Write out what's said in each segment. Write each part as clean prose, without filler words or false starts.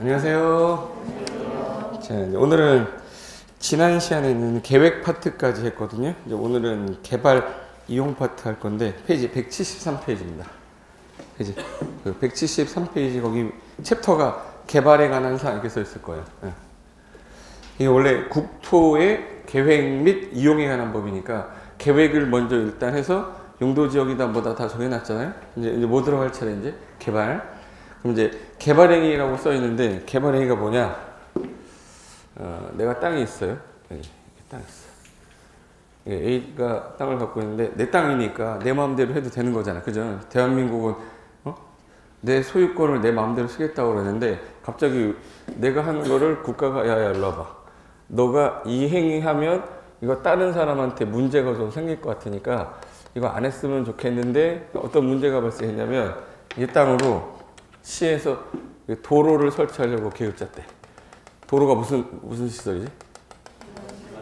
안녕하세요. 자, 오늘은 지난 시간에는 계획 파트까지 했거든요. 이제 오늘은 개발 이용 파트 할 건데 페이지 173페이지입니다. 페이지 173페이지 거기 챕터가 개발에 관한 사항 이렇게 써 있을 거예요. 네. 이게 원래 국토의 계획 및 이용에 관한 법이니까 계획을 먼저 일단 해서 용도 지역이다 뭐다 다 정해놨잖아요. 이제 뭐 들어갈 차례 이제 개발. 그럼 이제 개발행위라고 써 있는데 개발행위가 뭐냐? 내가 땅이 있어요. 여기 땅이 있어. A가 땅을 갖고 있는데 내 땅이니까 내 마음대로 해도 되는 거잖아, 그죠? 대한민국은 내 소유권을 내 마음대로 쓰겠다고 그러는데 갑자기 내가 하는 거를 국가가 야야 일로 와봐. 너가 이 행위하면 이거 다른 사람한테 문제가 좀 생길 것 같으니까 이거 안 했으면 좋겠는데 어떤 문제가 발생했냐면 이 땅으로 시에서 도로를 설치하려고 계획 짰대. 도로가 무슨 시설이지?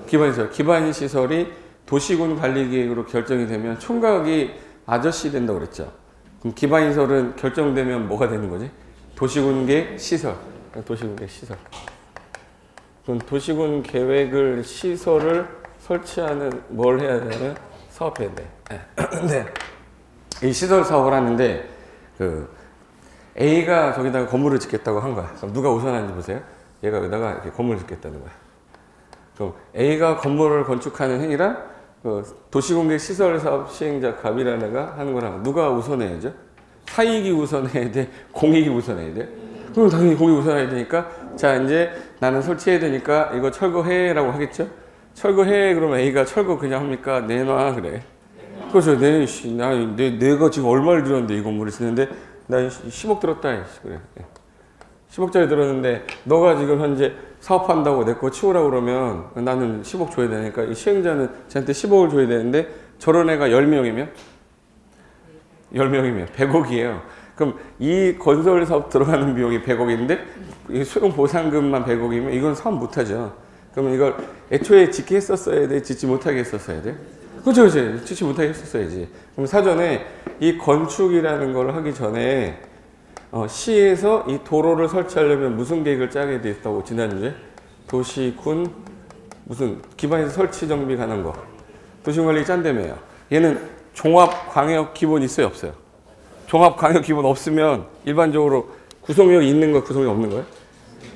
기반시설. 기반시설이 도시군 관리계획으로 결정이 되면 총각이 아저씨 된다고 그랬죠. 그럼 기반시설은 결정되면 뭐가 되는 거지? 도시군계획 시설. 도시군계획 시설. 그럼 도시군 계획을 시설을 설치하는 뭘 해야 되냐면 사업해야 돼. 근데 이 시설 사업을 하는데 A가 저기다가 건물을 짓겠다고 한 거야. 그럼 누가 우선하는지 보세요. 얘가 여기다가 이렇게 건물을 짓겠다는 거야. 그럼 A가 건물을 건축하는 행위랑 도시공개 시설 사업 시행자 갑이라는 애가 하는 거랑 누가 우선해야죠? 사익이 우선해야 돼? 공익이 우선해야 돼? 그럼 당연히 공익이 우선해야 되니까 자 이제 나는 설치해야 되니까 이거 철거해 라고 하겠죠? 철거해 그러면 A가 철거 그냥 합니까? 내놔 그래. 그렇죠. 내가 지금 얼마를 들었는데 이 건물을 짓는데 나 10억 들었다. 그래. 10억짜리 들었는데 너가 지금 현재 사업한다고 내 거 치우라고 그러면 나는 10억 줘야 되니까 이 시행자는 쟤한테 10억을 줘야 되는데 저런 애가 10명이면 100억이에요. 그럼 이 건설 사업 들어가는 비용이 100억인데 이 소용 보상금만 100억이면 이건 사업 못하죠. 그러면 이걸 애초에 짓게 했었어야 돼? 짓지 못하게 했었어야 돼? 그렇죠. 짓지 못하게 했었어야지. 그럼 사전에 이 건축이라는 걸 하기 전에 시에서 이 도로를 설치하려면 무슨 계획을 짜게 돼 있다고 지난주에? 도시군 무슨 기반에서 설치 정비 가는 거. 도시관리 짠다며요. 얘는 종합광역 기본 있어요 없어요? 종합광역 기본 없으면 일반적으로 구성력이 있는 거 구성력이 없는 거예요?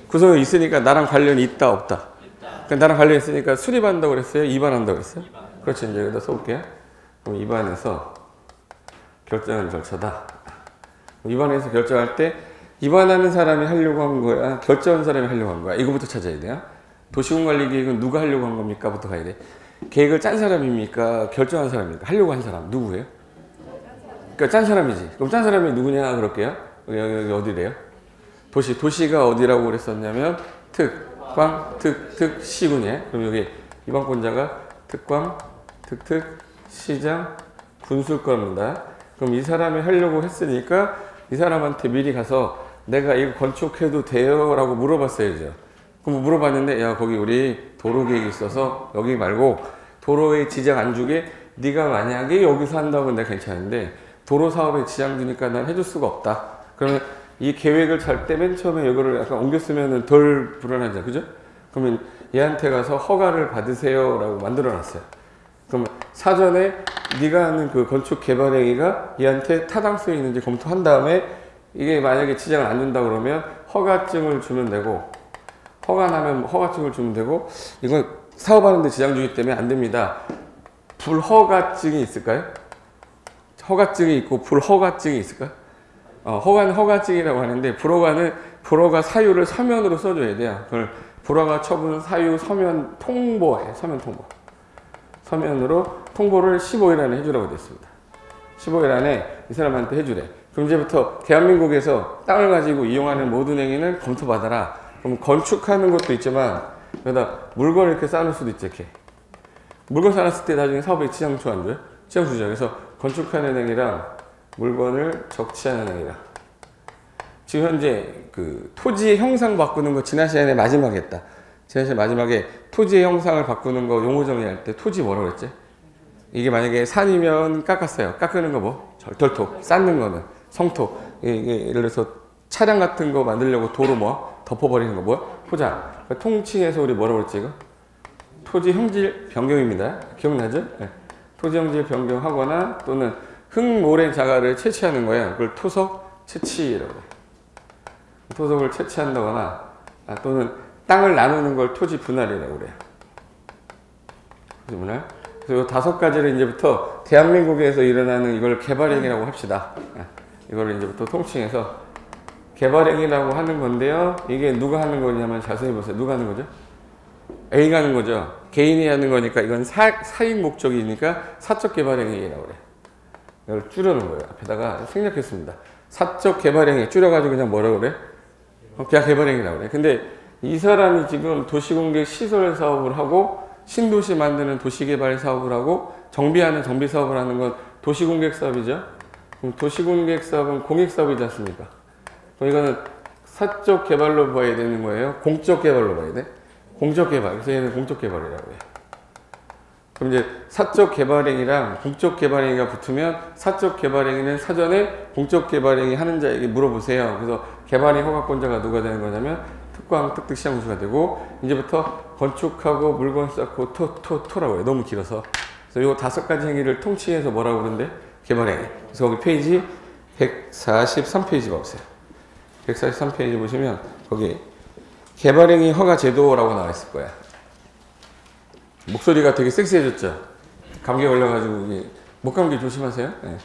구성력이 있으니까 나랑 관련이 있다 없다? 그러니까 나랑 관련이 있으니까 수립한다고 그랬어요? 입안한다고 그랬어요? 그렇지. 이제 여기다 써볼게요. 그럼 입안에서 결정하는 절차다. 입안에서 결정할 때 입안하는 사람이 하려고 한 거야? 결정한 사람이 하려고 한 거야? 이거부터 찾아야 돼요. 도시군관리계획은 누가 하려고 한 겁니까? 부터 가야 돼. 계획을 짠 사람입니까? 결정한 사람입니까? 하려고 한 사람 누구예요? 그러니까 짠 사람이지. 그럼 짠 사람이 누구냐 그럴게요. 여기 어디래요? 도시가 어디라고 그랬었냐면 특광 특시군이에요. 그럼 여기 입안권자가 특광 특 시장 군수일 겁니다. 그럼 이 사람이 하려고 했으니까 이 사람한테 미리 가서 내가 이거 건축해도 돼요? 라고 물어봤어야죠. 그럼 물어봤는데 야 거기 우리 도로 계획이 있어서 여기 말고 도로에 지장 안 주게 네가 만약에 여기서 한다면 내가 괜찮은데 도로 사업에 지장 주니까 난 해줄 수가 없다. 그러면 이 계획을 짤 때 맨 처음에 이거를 약간 옮겼으면 덜 불안하죠. 그죠? 그러면 얘한테 가서 허가를 받으세요 라고 만들어 놨어요. 그럼 사전에 네가 하는 그 건축 개발 행위가 얘한테 타당성이 있는지 검토한 다음에 이게 만약에 지장을 안 준다 그러면 허가증을 주면 되고 허가 나면 허가증을 주면 되고 이건 사업하는데 지장 주기 때문에 안 됩니다. 불허가증이 있을까요? 허가증이 있고 불허가증이 있을까요? 허가는 허가증이라고 하는데 불허가 사유를 서면으로 써줘야 돼요. 그걸 불허가 처분 사유 서면 통보예요. 서면 통보. 서면으로 통보를 15일 안에 해주라고 됐습니다. 15일 안에 이 사람한테 해주래. 그럼 이제부터 대한민국에서 땅을 가지고 이용하는 모든 행위는 검토받아라. 그럼 건축하는 것도 있지만 여기다 물건을 이렇게 쌓아놓을 수도 있지. 이렇게 물건 쌓아놨을 때 나중에 사업에 지장주 안 줘요? 지장주 주죠. 그래서 건축하는 행위랑 물건을 적치하는 행위랑 지금 현재 그 토지의 형상 바꾸는 거 지난 시간에 마지막에 했다. 지난 시간에 마지막에 토지의 형상을 바꾸는 거 용어 정리할 때 토지 뭐라고 그랬지? 이게 만약에 산이면 깎았어요. 깎는 거 뭐? 절토. 쌓는 거는 성토. 이게 예를 들어서 차량 같은 거 만들려고 도로 뭐 덮어버리는 거 뭐야? 포장. 그러니까 통칭해서 우리 뭐라고 그랬지 이거? 토지 형질 변경입니다. 기억나죠? 네. 토지 형질 변경하거나 또는 흙모래 자갈을 채취하는 거예요. 그걸 토석 채취라고 해요. 토석을 채취한다거나 또는 땅을 나누는 걸 토지 분할이라고 그래요. 토지 분할. 그래서 이 5가지를 이제부터 대한민국에서 일어나는 이걸 개발행위라고 합시다. 이거를 이제부터 통칭해서 개발행위라고 하는 건데요. 이게 누가 하는 거냐면 자세히 보세요. 누가 하는 거죠? A가 하는 거죠. 개인이 하는 거니까 이건 사익 목적이니까 사적 개발행위라고 그래요. 이걸 줄여놓은 거예요. 앞에다가 생략했습니다. 사적 개발행위 줄여가지고 그냥 뭐라고 그래? 그냥 개발행위라고 그래. 근데 이 사람이 지금 도시공개 시설 사업을 하고 신도시 만드는 도시개발 사업을 하고 정비하는 정비 사업을 하는 건 도시공개 사업이죠. 그럼 도시공개 사업은 공익사업이지 않습니까? 그럼 이거는 사적 개발로 봐야 되는 거예요? 공적 개발로 봐야 돼? 공적 개발. 그래서 얘는 공적 개발이라고 해요. 그럼 이제 사적 개발행위랑 공적 개발행위가 붙으면 사적 개발행위는 사전에 공적 개발행위 하는 자에게 물어보세요. 그래서 개발행 허가권자가 누가 되는 거냐면 특광 특특 시장구수가 되고 이제부터 건축하고 물건 쌓고 토라고 해요. 너무 길어서. 그래서 이 5가지 행위를 통칭해서 뭐라고 그러는데? 개발행위. 그래서 거기 페이지 143페이지 봐보세요. 143페이지 보시면 거기 개발행위 허가 제도라고 나와 있을 거야. 목소리가 되게 섹시해졌죠? 감기 걸려가지고 목감기 조심하세요. 네.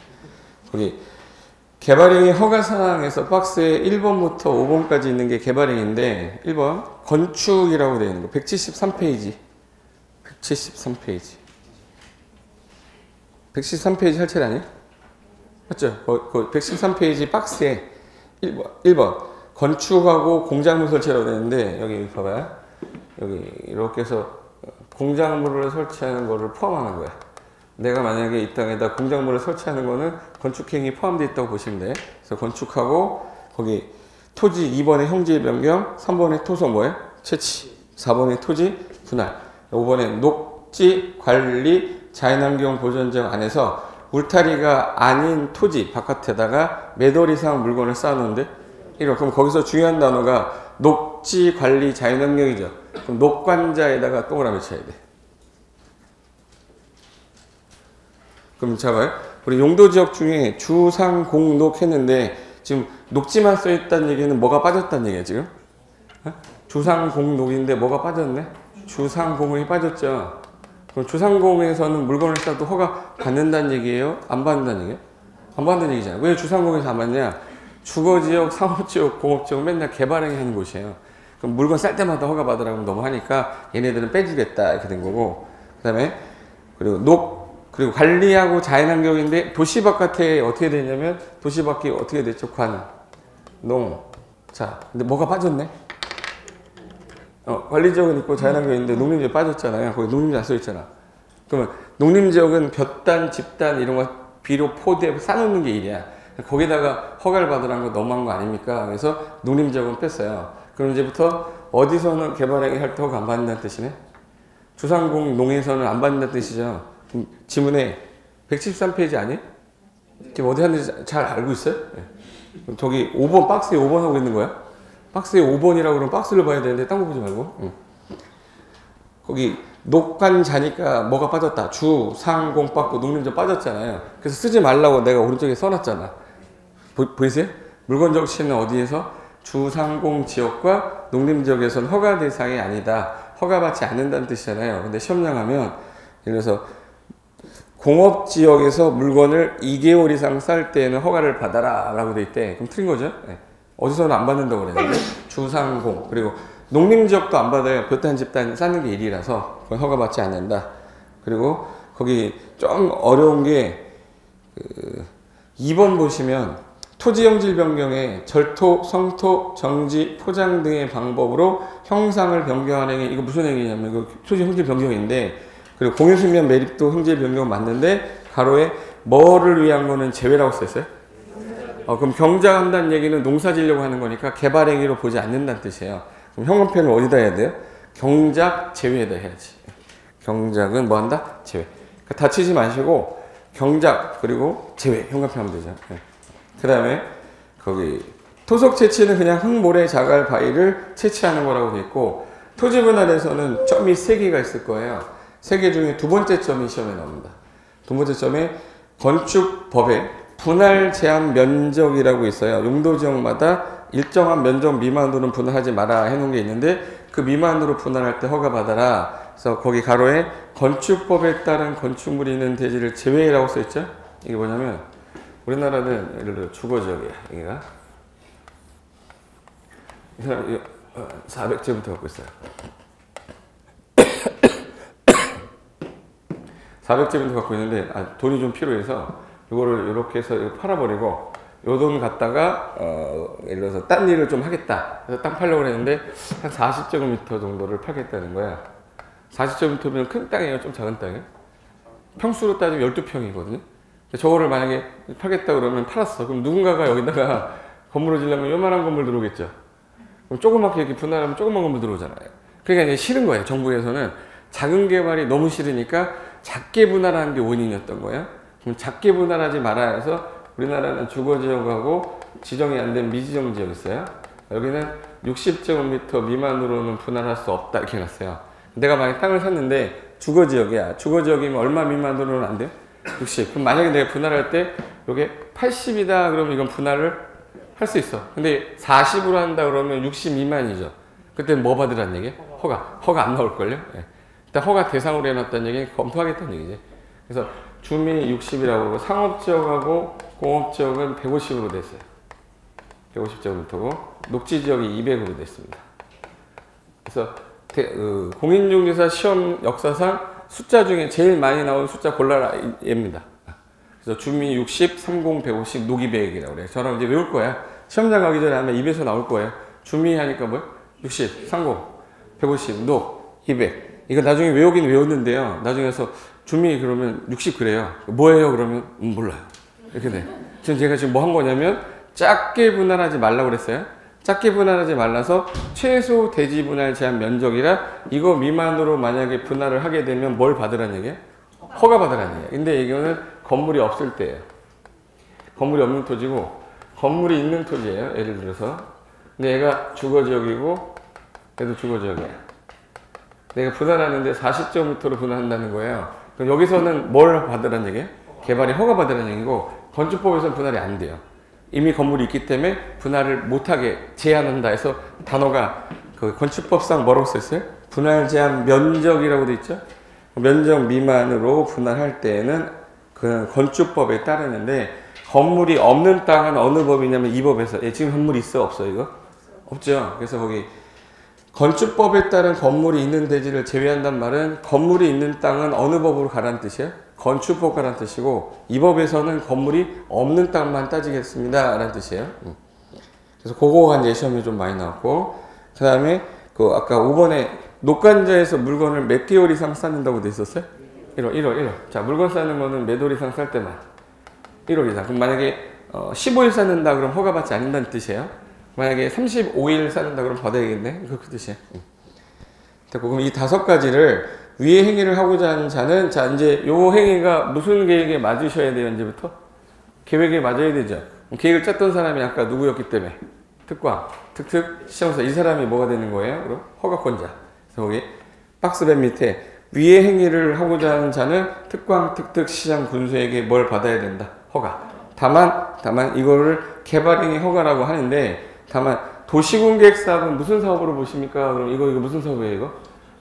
거기 개발행위 허가사항에서 박스에 1번부터 5번까지 있는 게 개발행위인데 1번 건축이라고 되어 있는 거 173페이지 173페이지 할 차례 아니에요? 맞죠? 그 113페이지 박스에 1번 건축하고 공작물 설치라고 되어 있는데 여기 봐봐요. 여기 이렇게 해서 공작물을 설치하는 거를 포함하는 거야. 내가 만약에 이 땅에다 공작물을 설치하는 거는 건축행위 포함되어 있다고 보시면 돼. 그래서 건축하고 거기 토지 2번에 형질 변경, 3번에 토속 뭐예요? 채취, 4번에 토지 분할, 5번에 녹지 관리 자연환경 보전정 안에서 울타리가 아닌 토지 바깥에다가 매돌 이상 물건을 쌓아놓는데 그럼 거기서 중요한 단어가 녹지 관리 자연환경이죠. 그럼 녹관자에다가 동그라미 쳐야 돼. 그럼 잡아요. 우리 용도지역 중에 주상공녹 했는데 지금 녹지만 써있다는 얘기는 뭐가 빠졌다는 얘기야 지금? 주상공녹인데 뭐가 빠졌네? 주상공이 빠졌죠. 그럼 주상공에서는 물건을 싸도 허가 받는다는 얘기예요? 안 받는다는 얘기예요? 안 받는다는 얘기잖아요. 왜 주상공에서 안 받냐? 주거지역, 상업지역, 공업지역 맨날 개발행위 하는 곳이에요. 그럼 물건 쌀 때마다 허가 받으라고 너무 하니까 얘네들은 빼주겠다 이렇게 된 거고 그 다음에 그리고 관리하고 자연환경인데 도시 바깥에 어떻게 되냐면 도시 밖이 어떻게 됐죠? 자 근데 뭐가 빠졌네? 관리지역은 있고 자연환경이 있는데 농림지역 빠졌잖아요. 거기 농림지 안 써있잖아. 그러면 농림지역은 볕단, 집단 이런 거 비료, 포대 싸놓는 게 일이야. 거기다가 허가를 받으라는 거 너무한 거 아닙니까? 그래서 농림지역은 뺐어요. 그럼 이제부터 어디서는 개발행위 할 때 허가 안 받는다는 뜻이네? 주상공 농에서는 안 받는다는 뜻이죠. 지문에 173페이지 아니에요? 지금 어디 하는지 잘 알고 있어요? 네. 저기 5번, 박스에 5번 하고 있는 거야? 박스에 5번이라고 그러면 박스를 봐야 되는데 딴 거 보지 말고. 거기 녹관자니까 뭐가 빠졌다. 주, 상, 공 빠고 농림지역 빠졌잖아요. 그래서 쓰지 말라고 내가 오른쪽에 써놨잖아. 보이세요? 물건 적시는 어디에서? 주, 상, 공 지역과 농림지역에서는 허가 대상이 아니다. 허가받지 않는다는 뜻이잖아요. 근데 시험장 하면 예를 들어서 공업지역에서 물건을 2개월 이상 쌀 때에는 허가를 받아라 라고 돼 있대. 그럼 틀린 거죠? 네. 어디서는 안 받는다고 그랬는데 주상공 그리고 농림지역도 안 받아요. 볕단 집단 쌓는 게 일이라서 그건 허가받지 않는다. 그리고 거기 좀 어려운 게 2번 보시면 토지 형질 변경에 절토, 성토, 정지, 포장 등의 방법으로 형상을 변경하는 행위. 이거 무슨 행위냐면 이거 토지 형질 변경인데 그리고 공유수면 매립도 형질 변경 맞는데 가로에 뭐를 위한 거는 제외라고 써있어요. 그럼 경작한다는 얘기는 농사 지려고 하는 거니까 개발행위로 보지 않는다는 뜻이에요. 그럼 형광펜을 어디다 해야 돼요? 경작 제외에다 해야지. 경작은 뭐 한다? 제외. 그러니까 다치지 마시고 경작 그리고 제외 형광펜 하면 되죠. 네. 그 다음에 거기 토속 채취는 그냥 흙모래, 자갈, 바위를 채취하는 거라고 돼 있고, 토지 분할에서는 점이 3개가 있을 거예요. 3개 중에 두 번째 점이 시험에 나옵니다. 두 번째 점에 건축법에 분할 제한 면적이라고 있어요. 용도 지역마다 일정한 면적 미만으로는 분할하지 마라 해놓은 게 있는데, 그 미만으로 분할할 때 허가받아라. 그래서 거기 가로에 건축법에 따른 건축물이 있는 대지를 제외라고 써있죠. 이게 뭐냐면 우리나라는 예를 들어 주거지역이야. 여기가 400제부터 갖고 있어요. 400제부터 갖고 있는데 돈이 좀 필요해서 이거를 이렇게 해서 이거 팔아버리고 요 돈 갖다가 예를 들어서 딴 일을 좀 하겠다. 그래서 땅 팔려고 그랬는데 한 40제곱미터 정도를 팔겠다는 거야. 40제곱미터면 큰 땅이에요? 좀 작은 땅이에요? 평수로 따지면 12평이거든요. 저거를 만약에 팔겠다 그러면 팔았어. 그럼 누군가가 여기다가 건물을 지려면 요만한 건물 들어오겠죠. 그럼 조그맣게 이렇게 분할하면 조그만 건물 들어오잖아요. 그러니까 이제 싫은 거예요. 정부에서는 작은 개발이 너무 싫으니까 작게 분할하는 게 원인이었던 거예요. 그럼 작게 분할하지 말아야 해서 우리나라는 주거지역하고 지정이 안 된 미지정 지역이 있어요. 여기는 60제곱미터 미만으로는 분할할 수 없다 이렇게 해놨어요. 내가 만약 땅을 샀는데 주거지역이야. 주거지역이면 얼마 미만으로는 안 돼? 60. 그럼 만약에 내가 분할할 때 이게 80이다 그러면 이건 분할을 할 수 있어. 근데 40으로 한다 그러면 60 미만이죠. 그때는 뭐 받으라는 얘기야? 허가 안 나올걸요? 네. 일단 허가 대상으로 해놨다는 얘기는 검토하겠다는 얘기지. 그래서 주미 60이라고 하고 상업지역하고 공업지역은 150으로 됐어요. 150제곱미터고 녹지지역이 200으로 됐습니다. 그래서 공인중개사 시험 역사상 숫자 중에 제일 많이 나온 숫자 골라라 얘입니다. 그래서 주미 60, 30, 150, 녹 200이라고 그래요. 저랑 이제 외울 거야. 시험장 가기 전에 아마 입에서 나올 거예요. 주미 하니까 뭐야? 60, 30, 150, 녹, 200. 이거 나중에 외우긴 외웠는데요. 나중에서 주미 그러면 60 그래요. 뭐예요? 그러면 몰라요. 이렇게 돼. 제가 지금 뭐 한 거냐면 작게 분할하지 말라고 그랬어요. 작게 분할하지 말라서 최소 대지 분할 제한 면적이라 이거 미만으로 만약에 분할을 하게 되면 뭘 받으라는 얘기예요? 허가 받으라는 얘기예요. 근데 이거는 건물이 없을 때예요. 건물이 없는 토지고 건물이 있는 토지예요. 예를 들어서 근데 얘가 주거지역이고 얘도 주거지역이야. 내가 분할하는데 40제곱미터로 분할한다는 거예요. 그럼 여기서는 뭘 받으라는 얘기예요? 개발이 허가 받으라는 얘기고 건축법에서는 분할이 안 돼요. 이미 건물이 있기 때문에 분할을 못하게 제한한다 해서 단어가 그 건축법상 뭐라고 써있어요? 분할 제한 면적이라고 돼 있죠? 면적 미만으로 분할할 때에는 그 건축법에 따르는데 건물이 없는 땅은 어느 법이냐면 이 법에서 지금 건물이 있어? 없어 이거? 없죠. 그래서 거기 건축법에 따른 건물이 있는 대지를 제외한단 말은 건물이 있는 땅은 어느 법으로 가라는 뜻이에요? 건축법 가라는 뜻이고 이 법에서는 건물이 없는 땅만 따지겠습니다 라는 뜻이에요. 그래서 그거가 이제 시험에 좀 많이 나왔고 그 다음에 그 아까 5번에 녹간자에서 물건을 몇 개월 이상 쌓는다고 돼 있었어요? 1월. 자, 물건 쌓는 거는 몇 월 이상 쌓을 때만 1월 이상. 그럼 만약에 15일 쌓는다 그러면 허가받지 않는다는 뜻이에요. 만약에 35일 쌓는다 그러면 받아야겠네. 그 뜻이에요. 됐고, 그럼 이 5가지를 위의 행위를 하고자 하는 자는 자 이제 요 행위가 무슨 계획에 맞으셔야 돼요? 이제부터 계획에 맞아야 되죠. 계획을 짰던 사람이 아까 누구였기 때문에 특광, 특특, 시청사 이 사람이 뭐가 되는 거예요? 그럼 허가권자. 그래서 거기 박스 맨 밑에 위의 행위를 하고자 하는 자는 특광, 특특, 시장, 군수에게 뭘 받아야 된다? 허가. 다만 이거를 개발행위 허가라고 하는데 다만 도시공계획 사업은 무슨 사업으로 보십니까? 그럼 이거 무슨 사업이에요? 이거?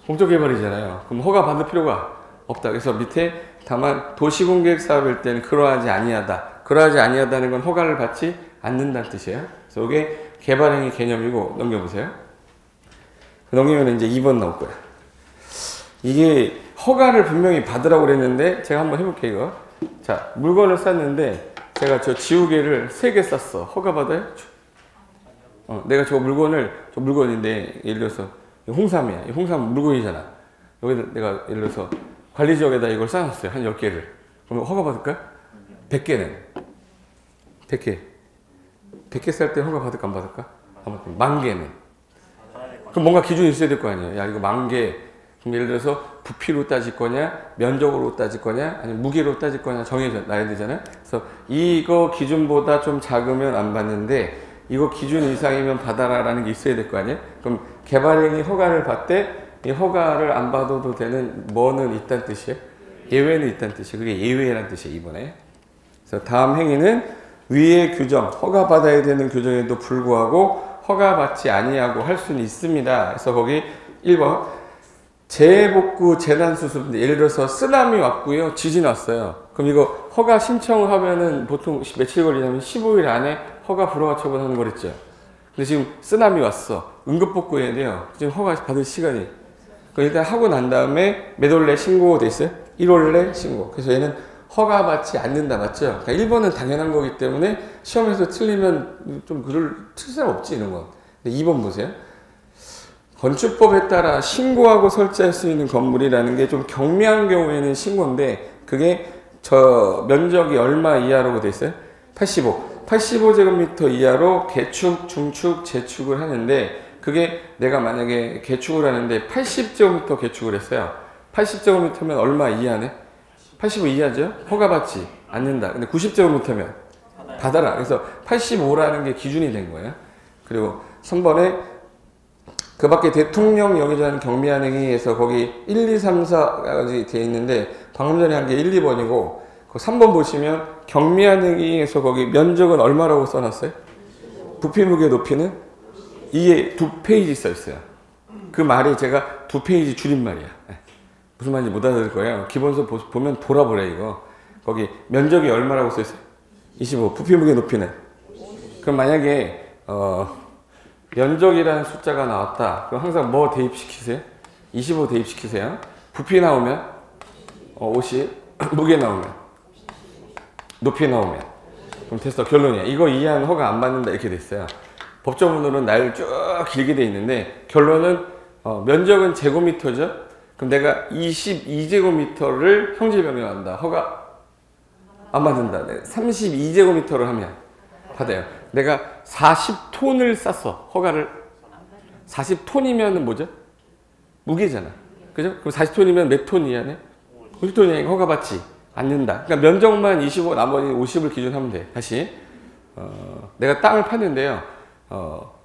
공적개발이잖아요. 그럼 허가 받을 필요가 없다. 그래서 밑에 다만 도시공계획 사업일 때는 그러하지 아니하다. 그러하지 아니하다는 건 허가를 받지 않는다는 뜻이에요. 그래서 이게 개발행위 개념이고 넘겨보세요. 넘기면 이제 2번 나올 거예요. 이게 허가를 분명히 받으라고 그랬는데 제가 한번 해볼게요. 이거. 자, 물건을 샀는데 제가 저 지우개를 3개 샀어. 허가 받아요? 내가 저 물건인데 예를 들어서 홍삼이야. 홍삼 물건이잖아. 여기다 내가 예를 들어서 관리지역에다 이걸 쌓아놨어요. 한 10개를. 그럼 허가 받을까요? 100개는. 100개. 100개 쌀 때 허가 받을까 안 받을까? 아무튼 10,000개는. 그럼 뭔가 기준이 있어야 될 거 아니에요. 야 이거 10,000개. 그럼 예를 들어서 부피로 따질 거냐, 면적으로 따질 거냐, 아니면 무게로 따질 거냐 정해놔야 되잖아요. 그래서 이거 기준보다 좀 작으면 안 받는데 이거 기준 이상이면 받아라라는 게 있어야 될 거 아니에요? 그럼 개발행위 허가를 받되 이 허가를 안 받아도 되는 뭐는 있다는 뜻이에요? 예외는 있다는 뜻이에요. 그게 예외라는 뜻이에요, 이번에. 그래서 다음 행위는 위의 규정, 허가 받아야 되는 규정에도 불구하고 허가 받지 아니하고 할 수는 있습니다. 그래서 거기 1번 재복구 재난수습인데 예를 들어서 쓰나미 왔고요, 지진 왔어요. 그럼 이거 허가 신청을 하면은 보통 며칠 걸리냐면 15일 안에 허가 불허가 처분하는 거랬죠. 근데 지금 쓰나미 왔어. 응급복구해야 돼요. 지금 허가 받을 시간이. 일단 하고 난 다음에 몇 월 내 신고돼 있어요? 1월 내 신고. 그래서 얘는 허가 받지 않는다, 맞죠? 그러니까 1번은 당연한 거기 때문에 시험에서 틀리면 좀 틀 사람 없지, 이런 건. 근데 2번 보세요. 건축법에 따라 신고하고 설치할 수 있는 건물이라는 게 좀 경미한 경우에는 신고인데 그게 저 면적이 얼마 이하라고 돼 있어요? 85제곱미터 이하로 개축, 중축, 재축을 하는데 그게 내가 만약에 개축을 하는데 80제곱미터 개축을 했어요. 80제곱미터면 얼마 이하네? 85 이하죠? 허가받지 않는다. 근데 90제곱미터면 받아라. 그래서 85라는 게 기준이 된 거예요. 그리고 3번에 그 밖에 대통령 영위자는 경미한 행위에서 거기 1, 2, 3, 4까지 되어 있는데 방금 전에 한 게 1, 2번이고 그 3번 보시면 경미한 행위에서 거기 면적은 얼마라고 써놨어요? 부피, 무게, 높이는? 이게 2페이지 써 있어요. 그 말이 제가 2페이지 줄임말이야. 무슨 말인지 못 알아들 거예요. 기본서 보면 돌아보래 이거. 거기 면적이 얼마라고 써 있어요? 25. 부피, 무게, 높이는? 그럼 만약에 면적이라는 숫자가 나왔다. 그럼 항상 뭐 대입시키세요? 25 대입시키세요. 부피 나오면 50, 무게 나오면, 높이 나오면. 그럼 됐어. 결론이야. 이거 이하는 허가 안 받는다. 이렇게 됐어요. 법조문으로는 날 쭉 길게 돼 있는데 결론은 면적은 제곱미터죠. 그럼 내가 22제곱미터를 형질 변경한다. 허가 안 받는다. 32제곱미터를 하면 받아요. 내가 40톤을 쌌어. 허가를. 40톤이면 뭐죠? 무게잖아. 그죠? 그럼 40톤이면 몇 톤 이하네? 50톤 이하 허가 받지 않는다. 그러니까 면적만 25, 나머지 50을 기준하면 돼. 다시. 내가 땅을 팠는데요.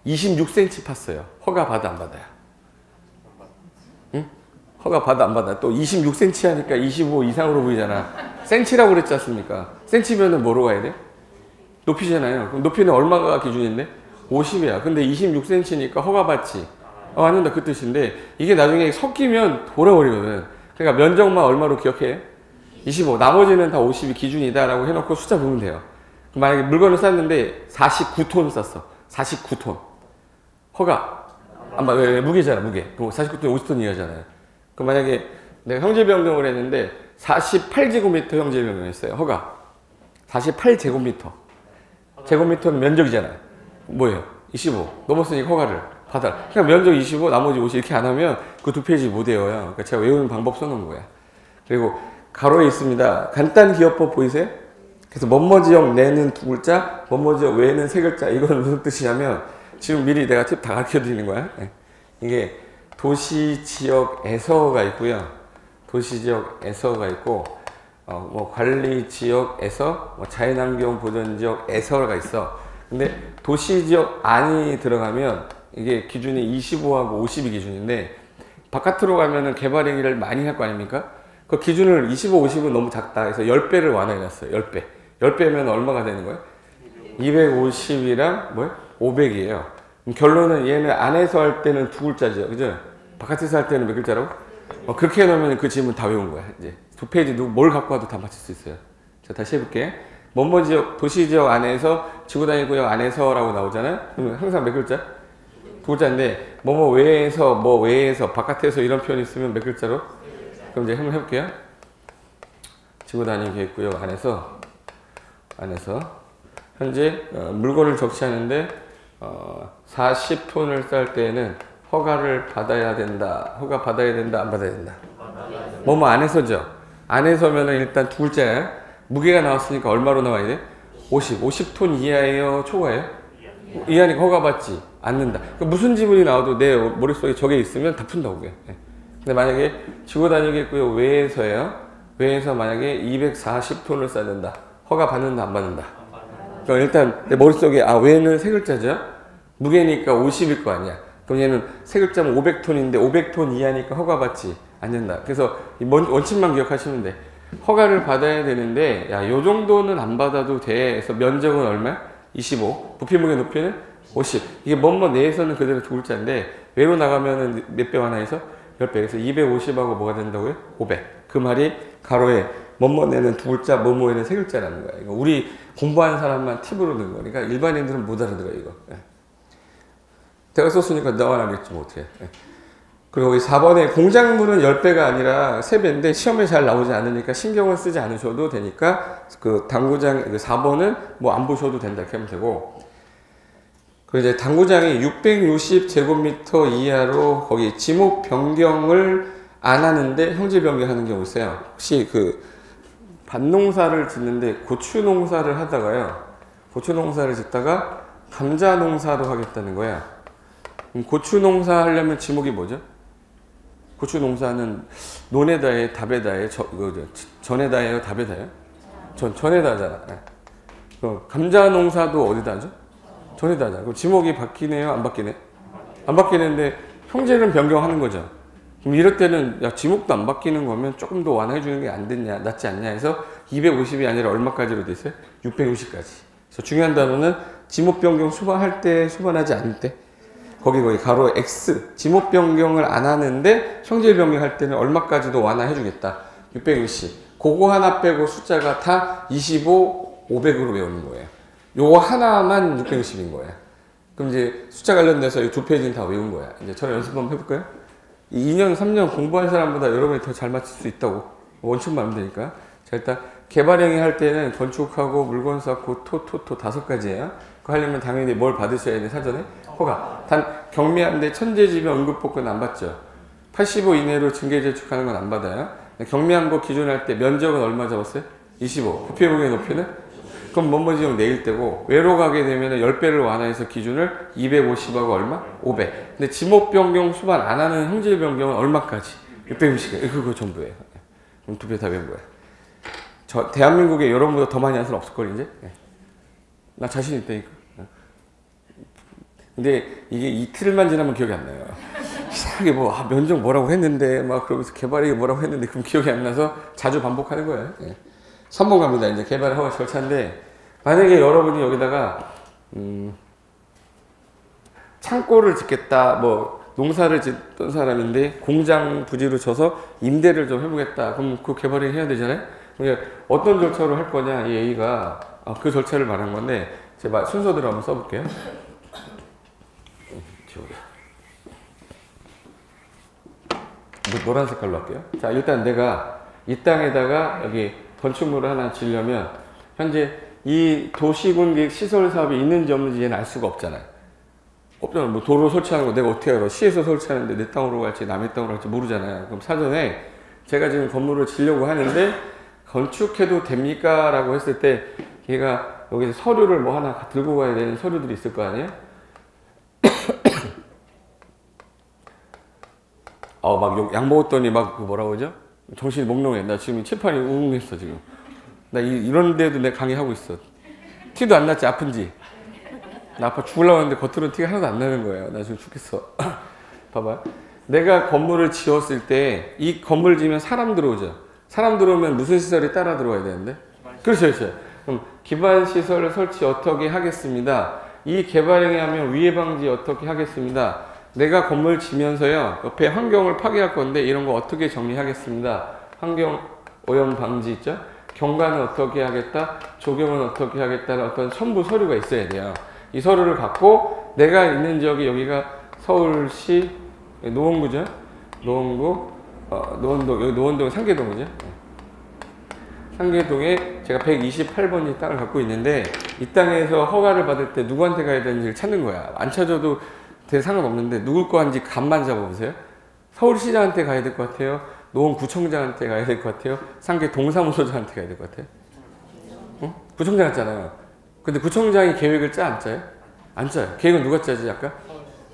26cm 팠어요. 허가 받아 안 받아요? 응? 허가 받아 안 받아? 또 26cm 하니까 25 이상으로 보이잖아. 센치라고 그랬지 않습니까? 센치면은 뭐로 가야 돼? 높이잖아요. 그럼 높이는 얼마가 기준인데? 50이야. 근데 26cm니까 허가받지 않는다 그 뜻인데 이게 나중에 섞이면 돌아버리거든. 그러니까 면적만 얼마로 기억해? 25. 나머지는 다 50이 기준이다 라고 해놓고 숫자 보면 돼요. 만약에 물건을 쌌는데 49톤 쌌어. 49톤. 허가. 아마 무게잖아, 무게. 그럼 49톤 50톤 이하잖아요. 그럼 만약에 내가 형질 변경을 했는데 48제곱미터 형질 변경했어요. 허가. 48제곱미터. 제곱미터는 면적이잖아요. 뭐예요? 25. 넘었으니까 허가를 받아라. 그냥 면적 25, 나머지 50 이렇게 안 하면 그 2페이지 못 외워요. 그러니까 제가 외우는 방법 써놓은 거야. 그리고 가로에 있습니다. 간단 기업법 보이세요? 그래서 뭐뭐지역 내는 2글자, 뭐뭐지역 외에는 3글자. 이건 무슨 뜻이냐면 지금 미리 내가 팁 다 가르쳐 드리는 거야. 이게 도시지역에서가 있고요. 도시지역에서가 있고 뭐 관리지역에서 뭐 자연환경 보전지역에서가 있어. 근데 도시지역 안이 들어가면 이게 기준이 25하고 50이 기준인데 바깥으로 가면은 개발 행위를 많이 할 거 아닙니까? 그 기준을 25, 50은 너무 작다 해서 10배를 완화해놨어요. 10배. 10배면 얼마가 되는 거예요? 250이랑 뭐예요? 500이에요. 결론은 얘는 안에서 할 때는 2글자죠. 그죠? 바깥에서 할 때는 몇 글자라고? 그렇게 해놓으면 그 질문 다 외운 거야. 이제 2페이지 뭘 갖고 와도 다 맞출 수 있어요. 자, 다시 해볼게. 뭐뭐 지역, 도시지역 안에서, 지구단위구역 안에서라고 나오잖아요? 그러면 항상 몇 글자? 2글자인데, 뭐뭐 외에서, 뭐 외에서, 바깥에서 이런 표현이 있으면 몇 글자로? 그럼 이제 한번 해볼게요. 지구단위계획구역 안에서, 현재 물건을 적시하는데, 40톤을 쌀 때에는 허가를 받아야 된다. 허가 받아야 된다. 안 받아야 된다. 뭐뭐 안에서죠. 안에서면은 일단 2글자야. 무게가 나왔으니까 얼마로 나와야 돼? 50. 50톤 이하예요? 초과예요? 이하니까 허가 받지 않는다. 무슨 지문이 나와도 내 머릿속에 저게 있으면 다 푼다고. 그게. 근데 만약에 지구 다니겠고요. 외에서예요. 외에서 만약에 240톤을 써야 된다. 허가 받는다. 안 받는다. 그러니까 일단 내 머릿속에 외는 세 글자죠. 무게니까 50일 거 아니야. 그럼 얘는 세 글자면 500톤인데 500톤 이하니까 허가받지 않는다. 그래서 이 원칙만 기억하시면 돼. 허가를 받아야 되는데 요 정도는 안 받아도 돼. 그래서 면적은 얼마야? 25. 부피 무게 높이는 50. 이게 뭐뭐 내에서는 그대로 두 글자인데 외로 나가면은 몇 배 완화해서 10배. 그래서 250하고 뭐가 된다고요? 500. 그 말이 가로에 뭐뭐 내는 두 글자, 뭐뭐에는 세 글자라는 거야. 이거 우리 공부하는 사람만 팁으로 넣은 거니까 일반인들은 못 알아들어 이거. 내가 썼으니까 나와 알겠지 뭐 어떻게. 그리고 이 4번에 공작물은 10배가 아니라 3배인데 시험에 잘 나오지 않으니까 신경을 쓰지 않으셔도 되니까 그 당구장 4번은 뭐 안 보셔도 된다 이렇게 하면 되고, 그리고 이제 당구장이 660제곱미터 이하로 거기 지목 변경을 안 하는데 형질 변경하는 경우 있어요. 혹시 그 밭농사를 짓는데 고추 농사를 하다가요, 고추 농사를 짓다가 감자 농사로 하겠다는 거야. 고추 농사 하려면 지목이 뭐죠? 고추 농사는 논에다에 답에다에 전에다예요, 답에다요? 전에다 하잖아. 감자 농사도 어디다 하죠? 전에다 하잖아. 그럼 지목이 바뀌네요, 안 바뀌네? 안 바뀌는데 형질은 변경하는 거죠. 그럼 이럴 때는 지목도 안 바뀌는 거면 조금 더 완화해 주는 게 안 됐냐, 낫지 않냐 해서 250이 아니라 얼마까지로 돼 있어요? 660까지. 그래서 중요한 단어는 지목 변경 수반할 때, 수반하지 않을 때. 거기 가로 X, 지목 변경을 안 하는데 형질 변경할 때는 얼마까지도 완화해 주겠다. 660. 그거 하나 빼고 숫자가 다 25, 500으로 외우는 거예요. 요거 하나만 660인 거예요. 그럼 이제 숫자 관련돼서 이 두 페이지는 다 외운 거야. 이제 저랑 연습 한번 해볼까요? 2년, 3년 공부한 사람보다 여러분이 더 잘 맞출 수 있다고. 원칙만 하면 되니까. 자, 일단 개발행위 할 때는 건축하고 물건 쌓고 토 5가지예요. 그거 하려면 당연히 뭘 받으셔야 돼, 사전에? 허가. 단 경미한데 천재지변 응급복권 안 받죠. 85 이내로 증계 제출하는 건 안 받아요. 경미한 거 기준할 때 면적은 얼마 잡았어요? 25. 부피 무게 높이는? 그럼 뭐뭐지용 내일 때고, 외로 가게 되면 10배를 완화해서 기준을 250하고 얼마? 500. 근데 지목 변경 수반 안 하는 형질 변경은 얼마까지? 660. 그거 전부예요. 그럼 두 배 다 외운 거야. 대한민국에 여러분보다 더 많이 한 사람 없을걸, 이제? 나 자신 있다니까. 근데 이게 이틀만 지나면 기억이 안 나요. 이상하게 면적 뭐라고 했는데, 그러면서 개발이 뭐라고 했는데, 그럼 기억이 안 나서 자주 반복하는 거예요. 3번 갑니다. 이제 개발 허가 절차인데, 만약에 여러분이 여기다가, 창고를 짓겠다, 농사를 짓던 사람인데, 공장 부지로 쳐서 임대를 좀 해보겠다. 그럼 그 개발을 해야 되잖아요? 그러니까 어떤 절차로 할 거냐, 이 A가. 그 절차를 말한 건데, 제가 순서대로 한번 써볼게요. 노란 색깔로 할게요. 자, 일단 내가 이 땅에다가 여기 건축물을 하나 지으려면 현재 이 도시군객 시설 사업이 있는지 없는지 얘는 알 수가 없잖아요. 없잖아. 도로 설치하는 거 내가 어떻게 알아? 시에서 설치하는데 내 땅으로 갈지 남의 땅으로 갈지 모르잖아요. 그럼 사전에 제가 지금 건물을 지려고 하는데 건축해도 됩니까? 라고 했을 때 얘가 여기서 서류를 하나 들고 가야 되는 서류들이 있을 거 아니에요? 약 먹었더니 뭐라고 하죠? 정신이 몽롱해. 나 지금 칠판이 웅웅했어, 지금. 나 이런 데도 내가 강의하고 있어. 티도 안 났지, 아픈지. 나 아파 죽으려고 하는데 겉으로는 티가 하나도 안 나는 거예요. 나 지금 죽겠어. 봐봐. 내가 건물을 지었을 때 이 건물 지으면 사람 들어오죠. 사람 들어오면 무슨 시설이 따라 들어와야 되는데? 그렇죠. 그럼 기반시설 설치 어떻게 하겠습니다. 이 개발행위 하면 위해 방지 어떻게 하겠습니다. 내가 건물 지면서요, 옆에 환경을 파괴할 건데 이런 거 어떻게 정리하겠습니다. 환경 오염 방지 있죠? 경관은 어떻게 하겠다, 조경은 어떻게 하겠다는 어떤 첨부 서류가 있어야 돼요. 이 서류를 갖고 내가 있는 지역이 여기가 서울시 노원구죠? 노원구, 노원동, 여기 노원동은 상계동이죠? 상계동에 제가 128번지 땅을 갖고 있는데 이 땅에서 허가를 받을 때 누구한테 가야 되는지를 찾는 거야. 안 찾아도 상관없는데 누굴 거 한지 감만 잡아보세요. 서울시장한테 가야 될 것 같아요. 노원구청장한테 가야 될 것 같아요. 상계 동사무소장한테 가야 될 것 같아요. 응? 구청장 같잖아요. 근데 구청장이 계획을 짜 안 짜요? 안 짜요. 계획은 누가 짜지 아까?